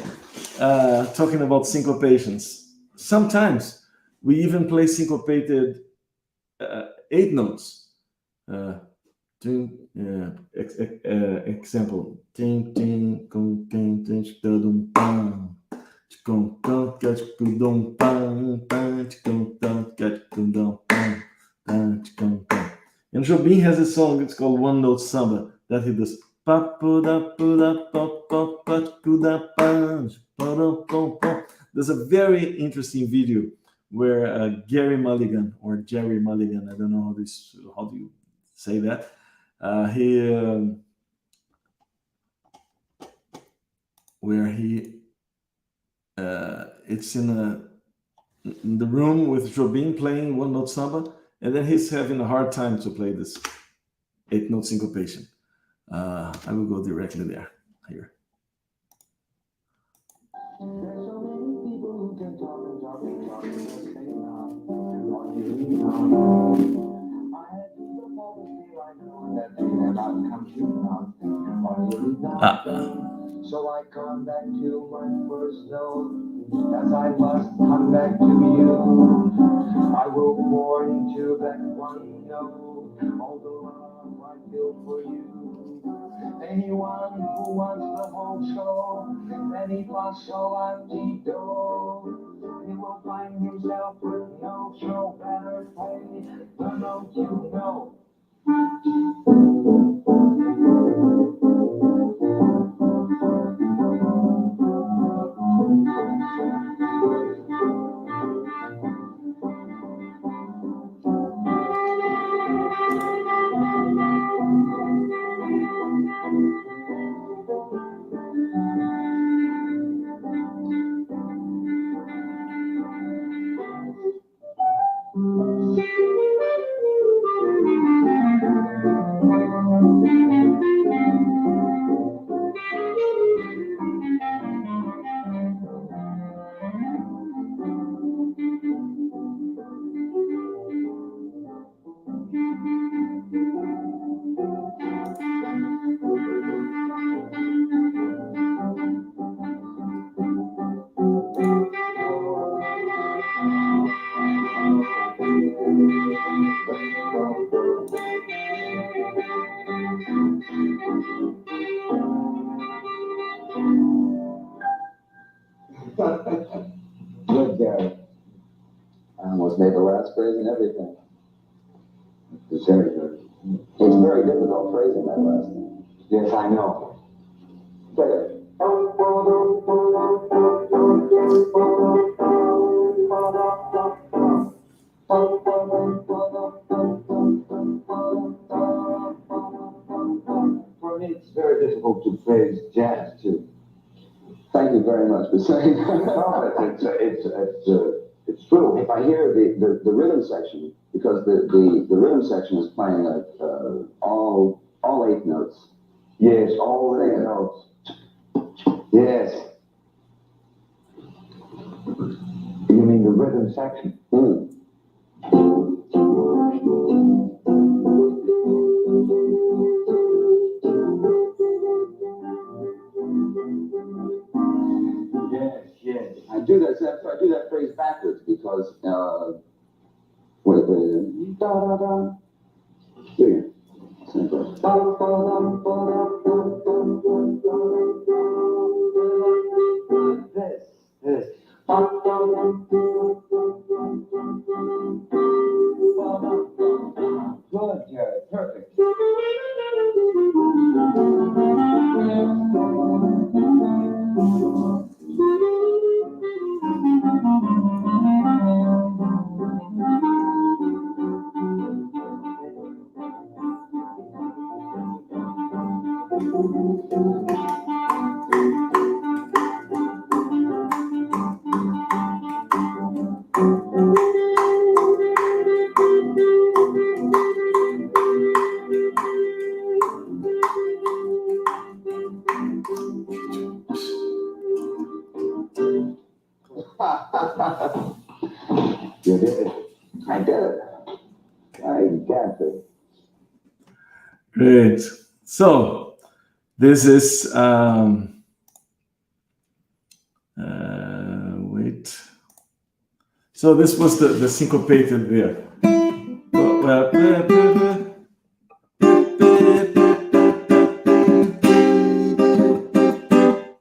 talking about syncopations. Sometimes we even play syncopated 8 notes. Example. And Jobim has a song, it's called One Note Samba, that he does. There's a very interesting video where Gary Mulligan, or Jerry Mulligan, I don't know how do you say that, it's in the room with Jobim playing One Note Samba, and then he's having a hard time to play this 8-note syncopation. I will go directly there. Here. So I come back to my first note, as I must come back to you. I will pour into that one note all the love I feel for you. Anyone who wants the whole show, any paso antidote, he will find himself with no show better play the note you know. almost made the last phrase and everything. It's very good. It's very difficult phrasing that last thing. Yes, I know. Play it. For me, it's very difficult to phrase jazz too. Thank you very much for saying that. No, it's true. If I hear the rhythm section, because the rhythm section is playing all 8 notes. Yes, all the notes. Yes. You mean the rhythm section? Yes. I do that phrase backwards because wait, da da da. Here. This. Good, Jerry. Perfect. You did it. I did it. I got it. Great. So this is wait. So this was the syncopated there.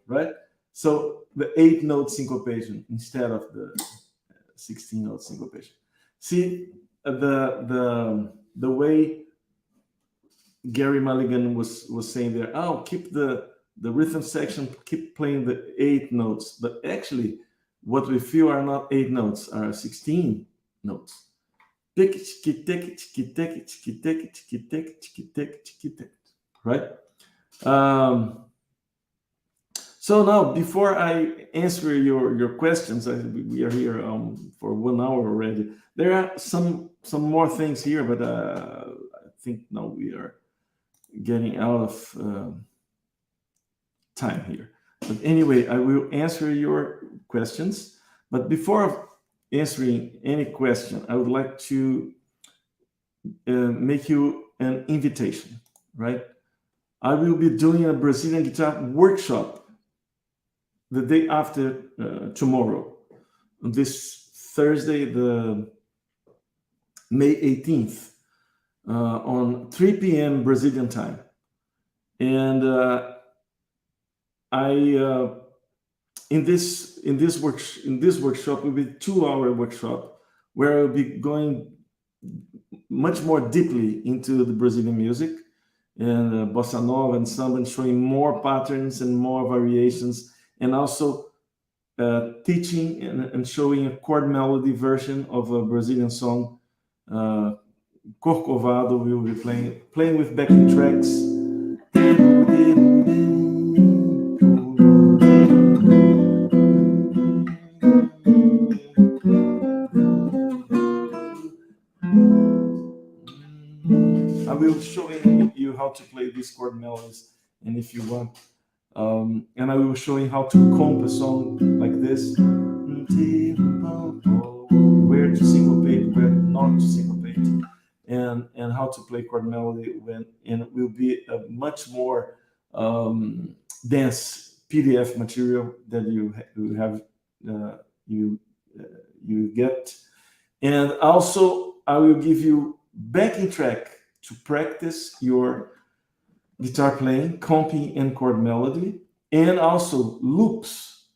Right? So the 8-note syncopation instead of the 16-note syncopation. See the way Gary Mulligan was saying there. Oh, keep the rhythm section, keep playing the 8 notes, but actually, what we feel are not 8 notes, are 16 notes. Right? So now, before I answer your questions, we are here for 1 hour already. There are some more things here, but I think now we are getting out of time here. But anyway, I will answer your questions. But before answering any question, I would like to make you an invitation, right? I will be doing a Brazilian guitar workshop the day after tomorrow, on this Thursday, the May 18th, on 3 p.m. Brazilian time. And in this workshop will be a 2-hour workshop where I'll be going much more deeply into the Brazilian music and bossa nova and samba, and showing more patterns and more variations, and also teaching and showing a chord melody version of a Brazilian song. Corcovado will be playing with backing tracks. I will showing you how to play these chord melodies, and if you want, and I will show you how to comp a song like this, where to syncopate, where not to syncopate, and how to play chord melody when, and it will be a much more dense PDF material that you have you get, and also I will give you backing track to practice your guitar playing, comping, and chord melody, and also loops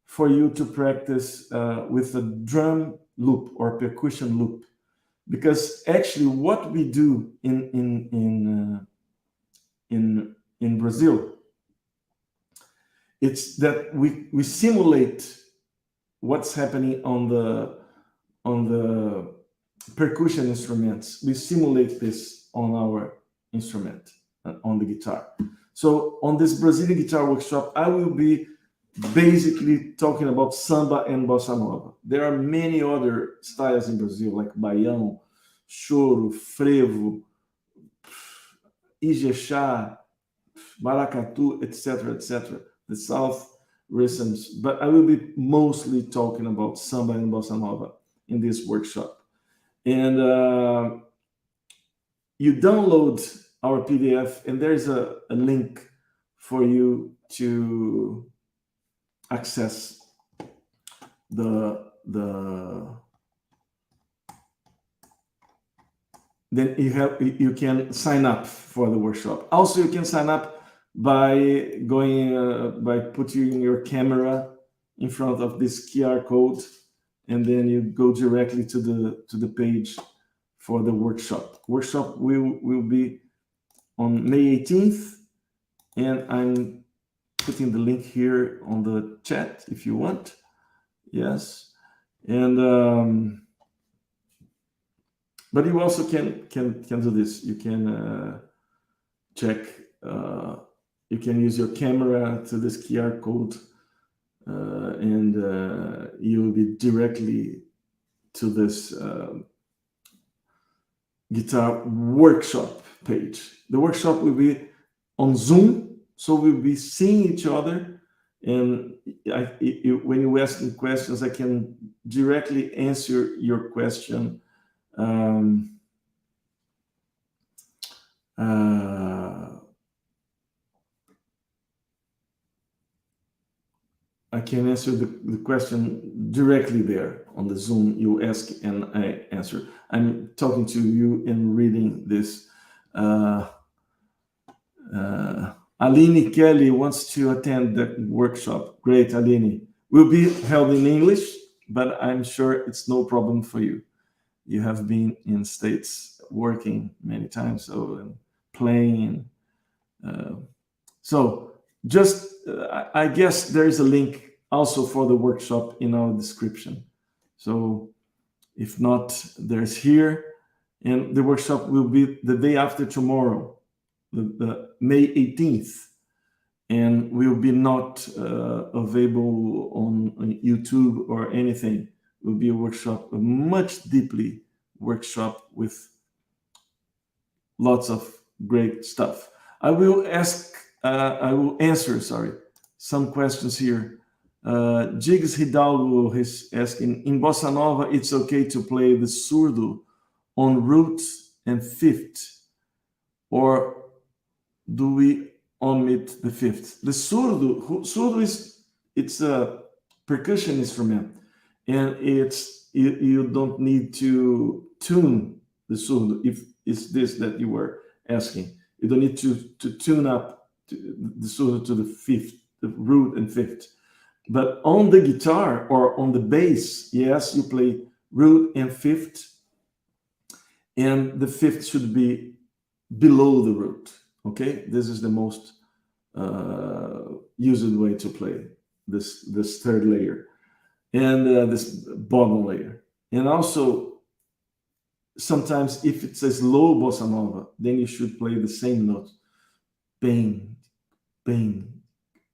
for you to practice with the loop or percussion loop, because actually what we do in Brazil, it's that we simulate what's happening on the percussion instruments. We simulate this on our instrument, on the guitar. So on this Brazilian guitar workshop, I will be basically talking about samba and bossa nova. There are many other styles in Brazil, like baião, choro, frevo, ijexá, maracatu, etc., etc., the South rhythms. But I will be mostly talking about samba and bossa nova in this workshop. And you download our PDF, and there's a link for you to access the then you can sign up for the workshop. Also, you can sign up by going by putting your camera in front of this QR code, and then you go directly to the page for the workshop. Workshop will be on May 18th, and I'm putting the link here on the chat if you want. Yes, and but you also can do this. You can check. You can use your camera to this QR code, and you will be directly to this guitar workshop page. The workshop will be on Zoom, so we'll be seeing each other. And when you ask me questions, I can directly answer your question. I can answer the question directly there on the Zoom. You ask and I answer. I'm talking to you and reading this. Aline Kelly wants to attend the workshop. Great, Aline. Will be held in English, but I'm sure it's no problem for you. You have been in States working many times, so playing. So just, I guess there is a link also for the workshop in our description. So if not, there's here. And the workshop will be the day after tomorrow, the May 18th. And will be not available on YouTube or anything. It will be a workshop, a much deeply workshop with lots of great stuff. I will answer, some questions here. Jigs Hidalgo is asking, in Bossa Nova, it's okay to play the surdo on root and fifth, or do we omit the fifth? The surdo it's a percussion instrument, and you don't need to tune the surdo. If it's this that you were asking, you don't need to tune up the surdo to the fifth, the root and fifth. But on the guitar or on the bass, yes, you play root and fifth, and the fifth should be below the root. Okay, this is the most used way to play this third layer and this bottom layer. And also, sometimes if it's a slow bossa nova, then you should play the same note, bang, bang,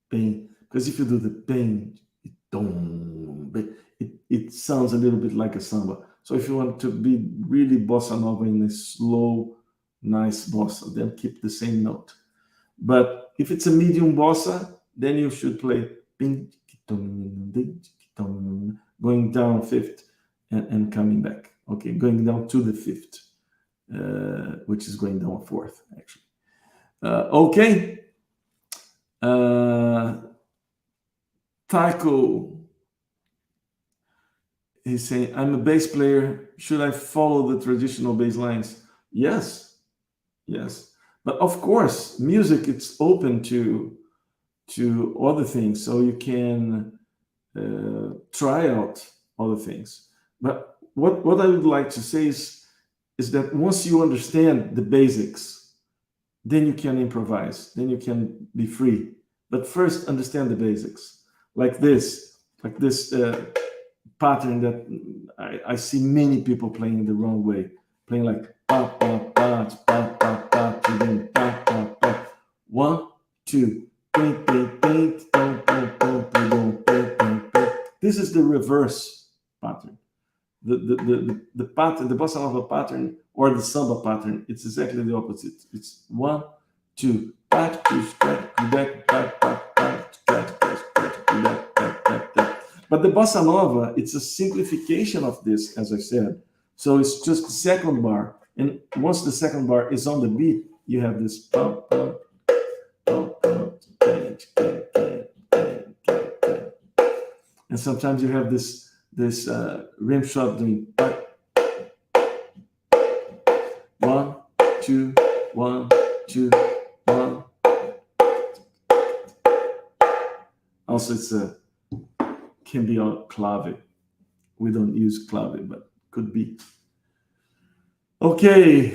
bang. Because if you do the bang, it sounds a little bit like a samba. So if you want to be really bossa nova in a slow, nice bossa, then keep the same note. But if it's a medium bossa, then you should play bing, going down fifth and coming back. Okay, going down to the fifth, which is going down fourth, actually. Okay. Taiko, he's saying, I'm a bass player. Should I follow the traditional bass lines? Yes. But of course, music, it's open to other things. So you can try out other things. But what I would like to say is that once you understand the basics, then you can improvise, then you can be free. But first, understand the basics, like this pattern that I see many people playing the wrong way, playing like pa pa pa pa pa pa pa pa pa pa. 1, 2, paint, paint, paint, dum, dum, dum, dum, dum, paint, paint, paint. This is the reverse pattern. The pattern, the bossa nova pattern or the samba pattern, it's exactly the opposite. It's 1, 2, but the bossa nova, it's a simplification of this, as I said. So it's just the second bar, and once the second bar is on the beat, you have this and sometimes you have this rim shot doing 1, 2, 1, 2, 1. Also, it's can be on clave. We don't use clave, but could be. Okay.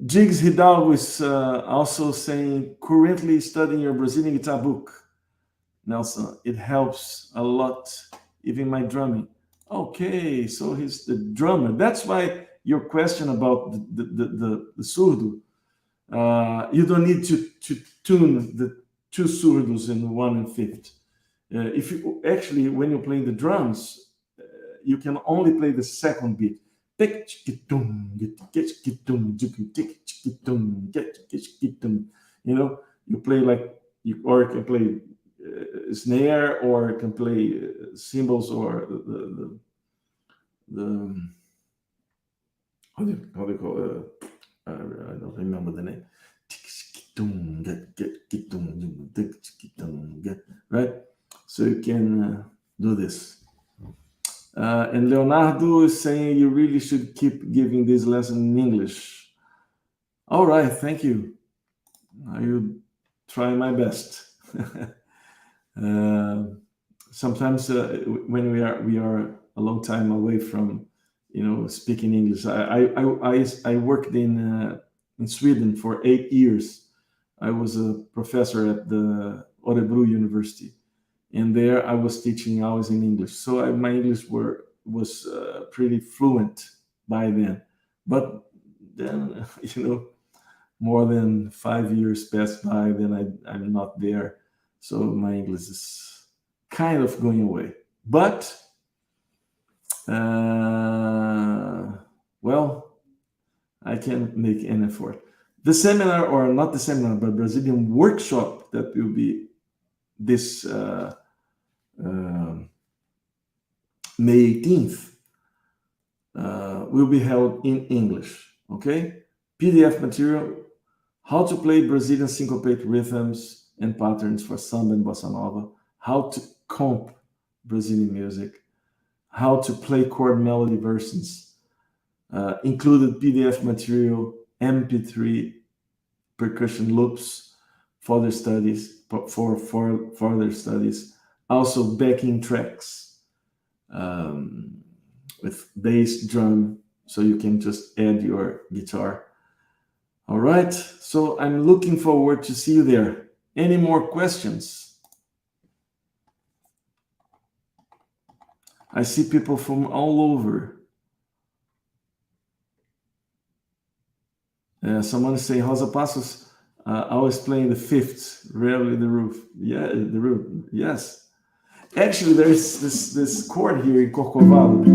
Jigs Hidalgo is also saying, currently studying your Brazilian guitar book. Nelson, it helps a lot, even my drumming. Okay, so he's the drummer. That's why your question about the surdo, you don't need to tune the two surdos in 1 and 5th. If you actually, when you're playing the drums, you can only play the second beat. You know, you play like or you can play snare, or can play cymbals, or the how do you call it? I don't remember the name. Right? So you can do this. And Leonardo is saying you really should keep giving this lesson in English. All right, thank you. I will try my best. Sometimes when we are a long time away from speaking English. I worked in Sweden for 8 years. I was a professor at the Örebro University, and there I was teaching always in English. So my English was pretty fluent by then. But then more than 5 years passed by. Then I'm not there, so my English is kind of going away. But well, I can make an effort. The seminar, or not the seminar, but Brazilian workshop that will be this May 18th will be held in English. Okay, PDF material: how to play Brazilian syncopate rhythms and patterns for samba and bossa nova, how to comp Brazilian music, how to play chord melody versions, included PDF material, MP3 percussion loops for further studies, also backing tracks with bass, drum, so you can just add your guitar. All right, so I'm looking forward to see you there. Any more questions? I see people from all over. Someone is saying Rosa Passos always playing the 5th, rarely the roof. Yeah, the roof. Yes. Actually, there's this chord here in Corcovado.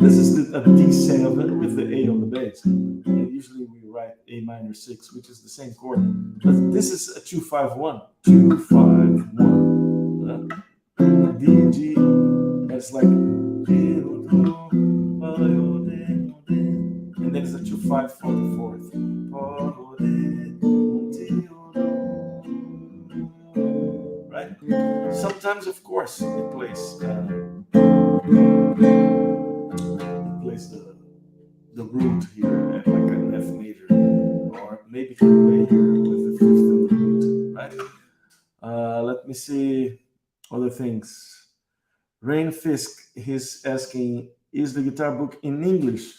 This is a D7 with the A on the bass. And usually we write A minor 6, which is the same chord. But this is a 2-5-1. 2-5-1. D, G. It's like, and then it's a 2-5 for the 4th. Right? Sometimes, of course, it plays the root here at like an F major, or maybe can play here with the 5th and the root, right? Let me see other things. Rain Fisk, he's asking, is the guitar book in English?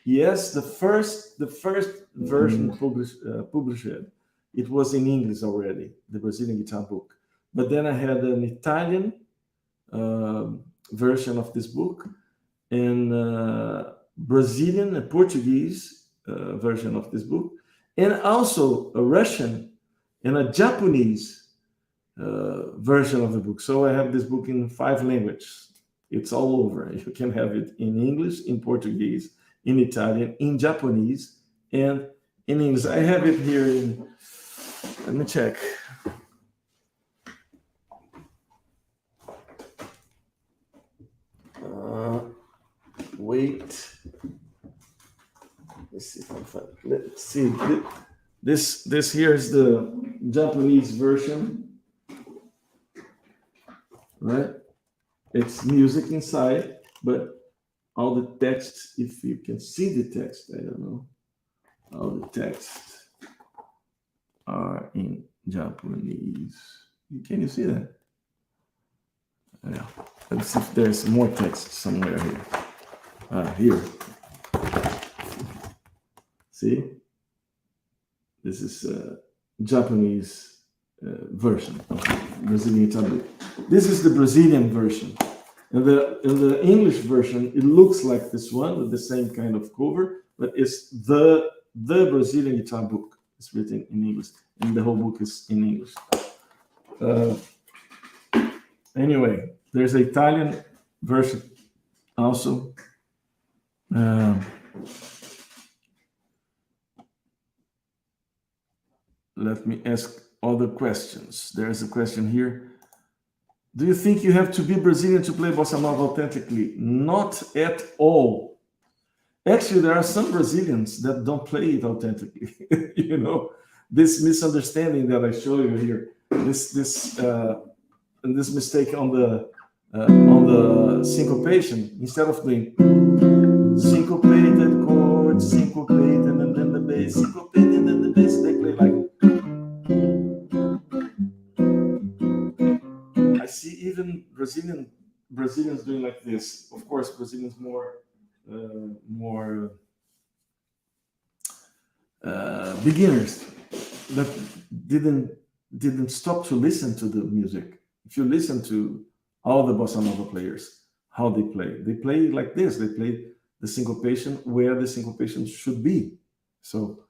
Yes, the first version published, it was in English already, the Brazilian guitar book. But then I had an Italian version of this book, and Brazilian and Portuguese version of this book, and also a Russian and a Japanese version of the book. So I have this book in 5 languages. It's all over. You can have it in English, in Portuguese, in Italian, in Japanese, and in English. I have it here in, let me check. Wait. Let's see if I find. Let's see. This here is the Japanese version, right? It's music inside, but all the text, if you can see the text, I don't know. All the texts are in Japanese. Can you see that? Yeah. Let's see if there's more text somewhere here. Here. See? This is Japanese version of Brazilian guitar book. This is the Brazilian version. In the English version, it looks like this one with the same kind of cover, but it's the Brazilian guitar book. It's written in English, and the whole book is in English. Anyway, there's an Italian version also. Let me ask other questions. There's a question here. Do you think you have to be Brazilian to play bossa nova authentically? Not at all. Actually, there are some Brazilians that don't play it authentically. You know, this misunderstanding that I show you here, this mistake on the syncopation, instead of doing syncopated chords, syncopated, and then the bass, syncopated, and then the bass, they play like. I see even Brazilians doing like this. Of course, Brazilians more beginners that didn't stop to listen to the music. If you listen to all the bossa nova players, how they play like this. They play the syncopation where the syncopation should be. So,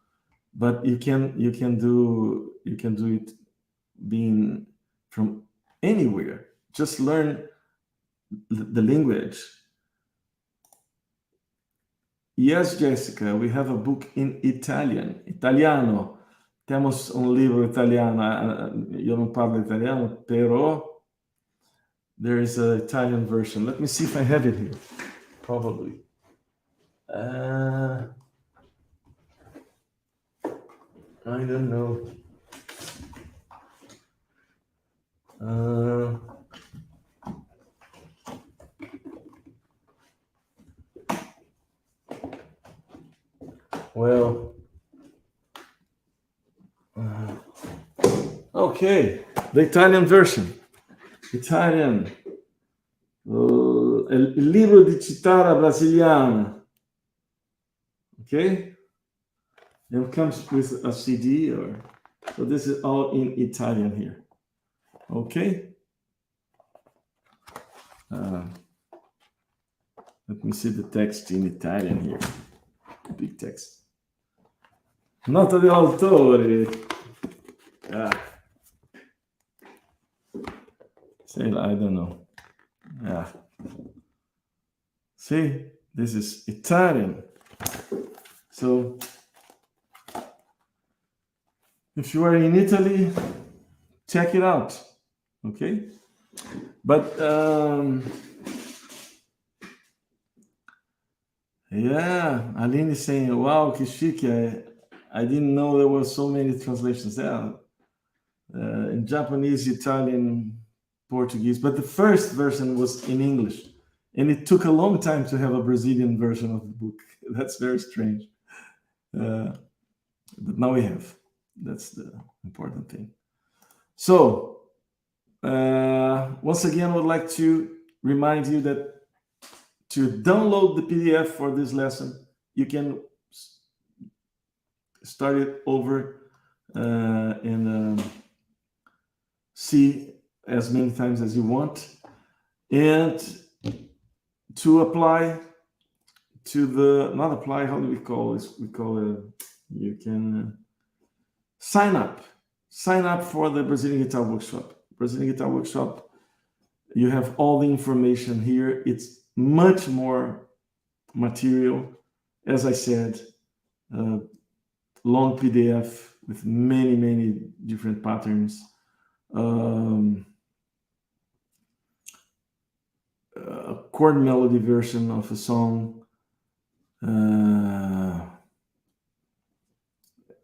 but you can do it being from anywhere. Just learn the language. Yes, Jessica, we have a book in Italiano. Temos un libro italiano. Io non parlo italiano, però there is an Italian version. Let me see if I have it here. Probably. I don't know. Well, okay, the Italian version. Italian. Il libro di chitarra brasiliana. Okay? And it comes with a CD, so this is all in Italian here. Okay? Let me see the text in Italian here. Big text. Nota di autore. Say, I don't know. See, this is Italian. So, if you are in Italy, check it out. Okay? But, yeah, Aline is saying, wow, que chique. I didn't know there were so many translations there. In Japanese, Italian, Portuguese, but the first version was in English. And it took a long time to have a Brazilian version of the book. That's very strange. But now we have. That's the important thing. So, once again, I would like to remind you that to download the PDF for this lesson, you can start it over and see as many times as you want. And to apply to the, not apply, how do we call this? We call it, you can sign up for the Brazilian Guitar Workshop. Brazilian Guitar Workshop, you have all the information here. It's much more material. As I said, long PDF with many, many different patterns. A chord melody version of a song.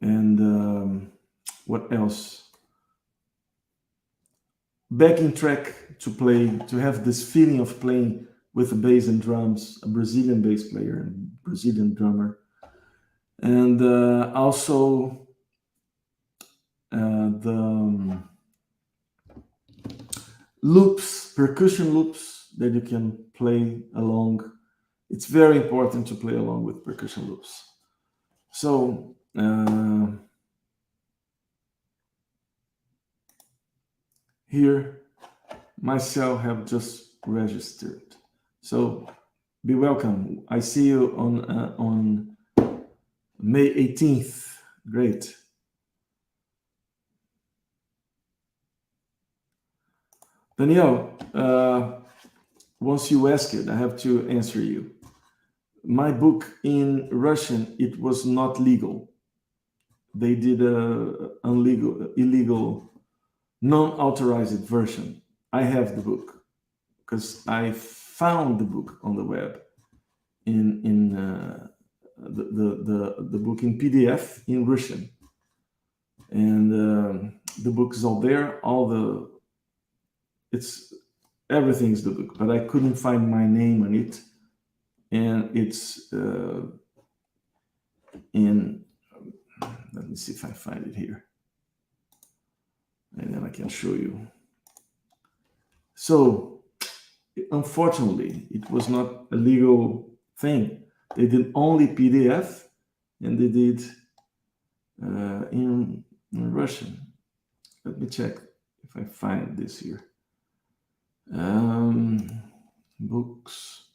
And what else? Backing track to play, to have this feeling of playing with the bass and drums, a Brazilian bass player and Brazilian drummer. And also the loops, percussion loops that you can play along. It's very important to play along with percussion loops. So here, myself have just registered. So be welcome. I see you on May 18th. Great. Daniel, once you ask it, I have to answer you. My book in Russian, it was not legal. They did a illegal, non-authorized version. I have the book because I found the book on the web in the book in PDF in Russian, and the book is all there. Everything's the book, but I couldn't find my name on it, and it's in. Let me see if I find it here, and then I can show you. So, unfortunately, it was not a legal thing. They did only PDF, and they did in Russian. Let me check if I find this here. Books.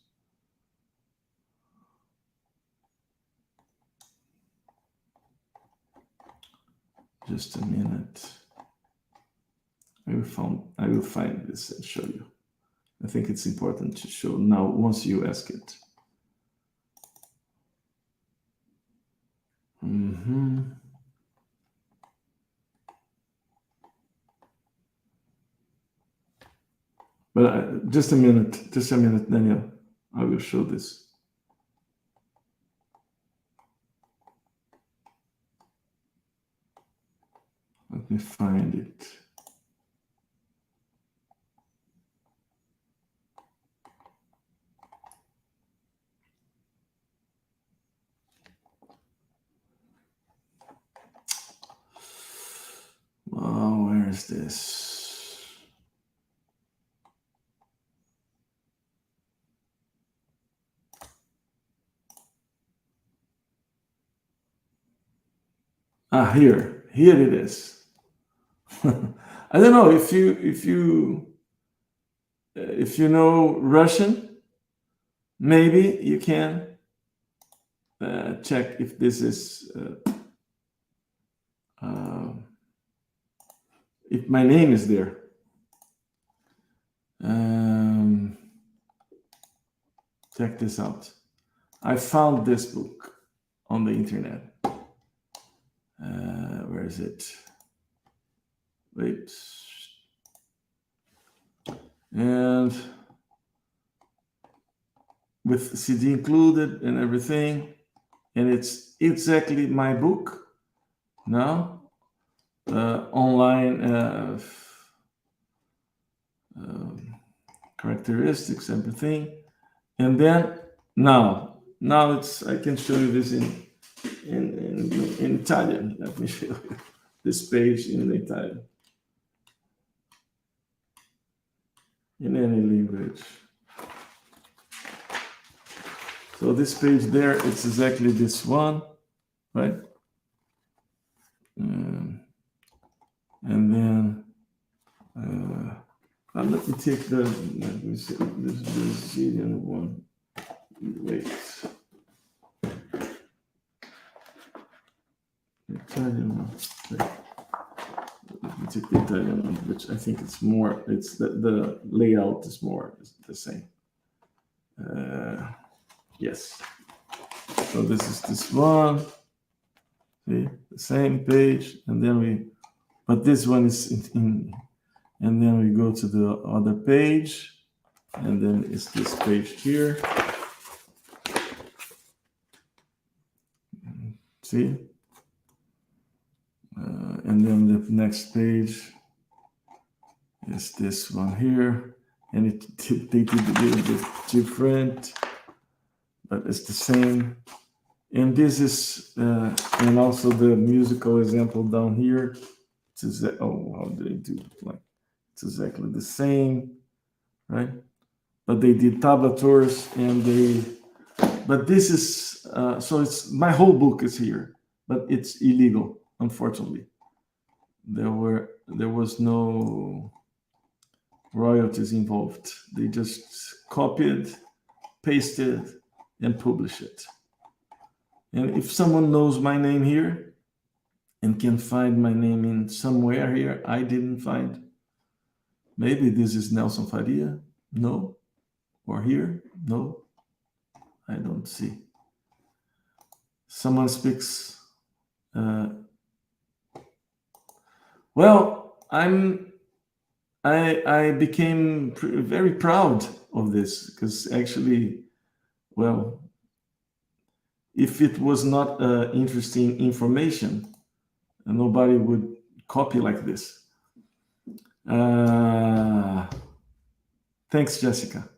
Just a minute. I will find this and show you. I think it's important to show now once you ask it. But just a minute, Daniel. I will show this. Let me find it. Oh, where is this? Here it is. I don't know if you know Russian, maybe you can check if this is if my name is there. Check this out. I found this book on the internet. Where is it? Wait. And with CD included and everything. And it's exactly my book now. Online characteristics, everything. And then now it's, I can show you this in Italian. Let me show you this page in Italian. In any language. So this page there, it's exactly this one, right? And then let me take the Brazilian one. Wait. Italian one. Wait. Let me take the Italian one, which I think it's more, it's the layout is more the same. Yes. So this is this one. See, the same page, and then but this one is in, and then we go to the other page, and then it's this page here. See? And then the next page is this one here, and they did a little bit different, but it's the same. And this is, and also the musical example down here. It's how do they do it? Like, it's exactly the same, right? But they did tablatures, but this is, so it's, my whole book is here, but it's illegal, unfortunately. There was no royalties involved. They just copied, pasted, and published it. And if someone knows my name here and can find my name in somewhere here I didn't find, maybe this is Nelson Faria? No. Or here? No. I don't see. Someone speaks. Well, I became very proud of this, because actually, well, if it was not interesting information, nobody would copy like this. Thanks, Jessica.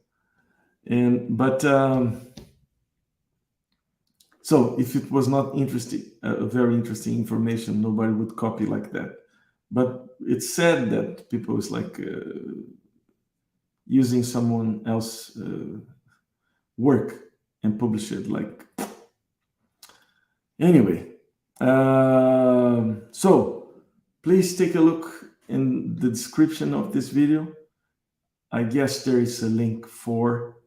So if it was not interesting, very interesting information, nobody would copy like that. But it's said that people is like using someone else's work and publish it. Like, anyway, so please take a look in the description of this video. I guess there is a link for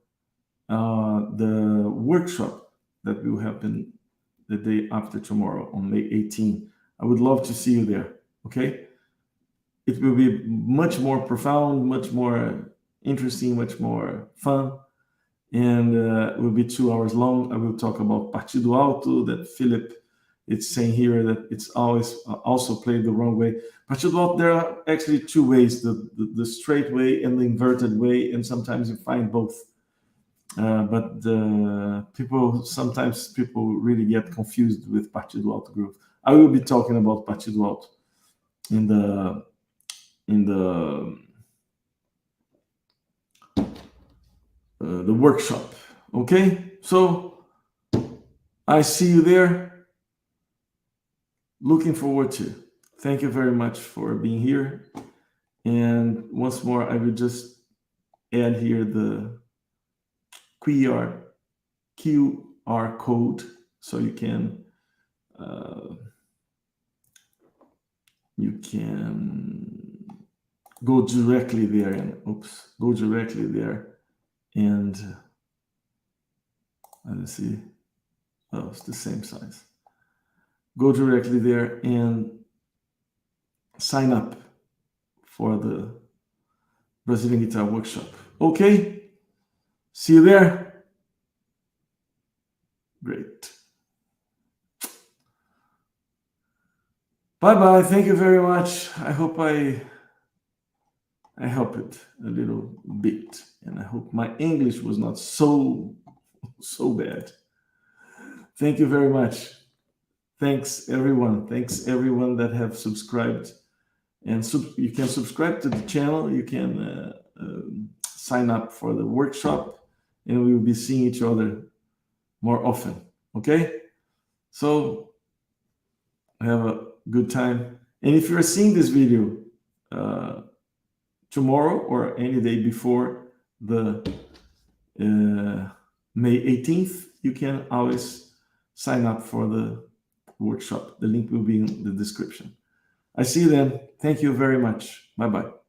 the workshop that will happen the day after tomorrow on May 18. I would love to see you there, okay? It will be much more profound, much more interesting, much more fun, and it will be 2 hours long. I will talk about Partido Alto, that Philip is saying here that it's always also played the wrong way. Partido Alto, there are actually two ways, the straight way and the inverted way, and sometimes you find both. But sometimes people really get confused with Partido Alto group. I will be talking about Partido Alto in the workshop. Okay, so I see you there. Looking forward to. Thank you very much for being here. And once more, I will just add here the QR code, so you can go directly there and let's see. Oh, it's the same size. Go directly there and sign up for the Brazilian Guitar Workshop. Okay, see you there. Great. Bye-bye. Thank you very much. I hope I helped a little bit, and I hope my English was not so bad. Thank you very much. Thanks everyone. Thanks everyone that have subscribed, and you can subscribe to the channel. You can sign up for the workshop, and we will be seeing each other more often. Okay, so have a good time. And if you're seeing this video tomorrow or any day before the May 18th, you can always sign up for the workshop. The link will be in the description. I see you then. Thank you very much. Bye bye.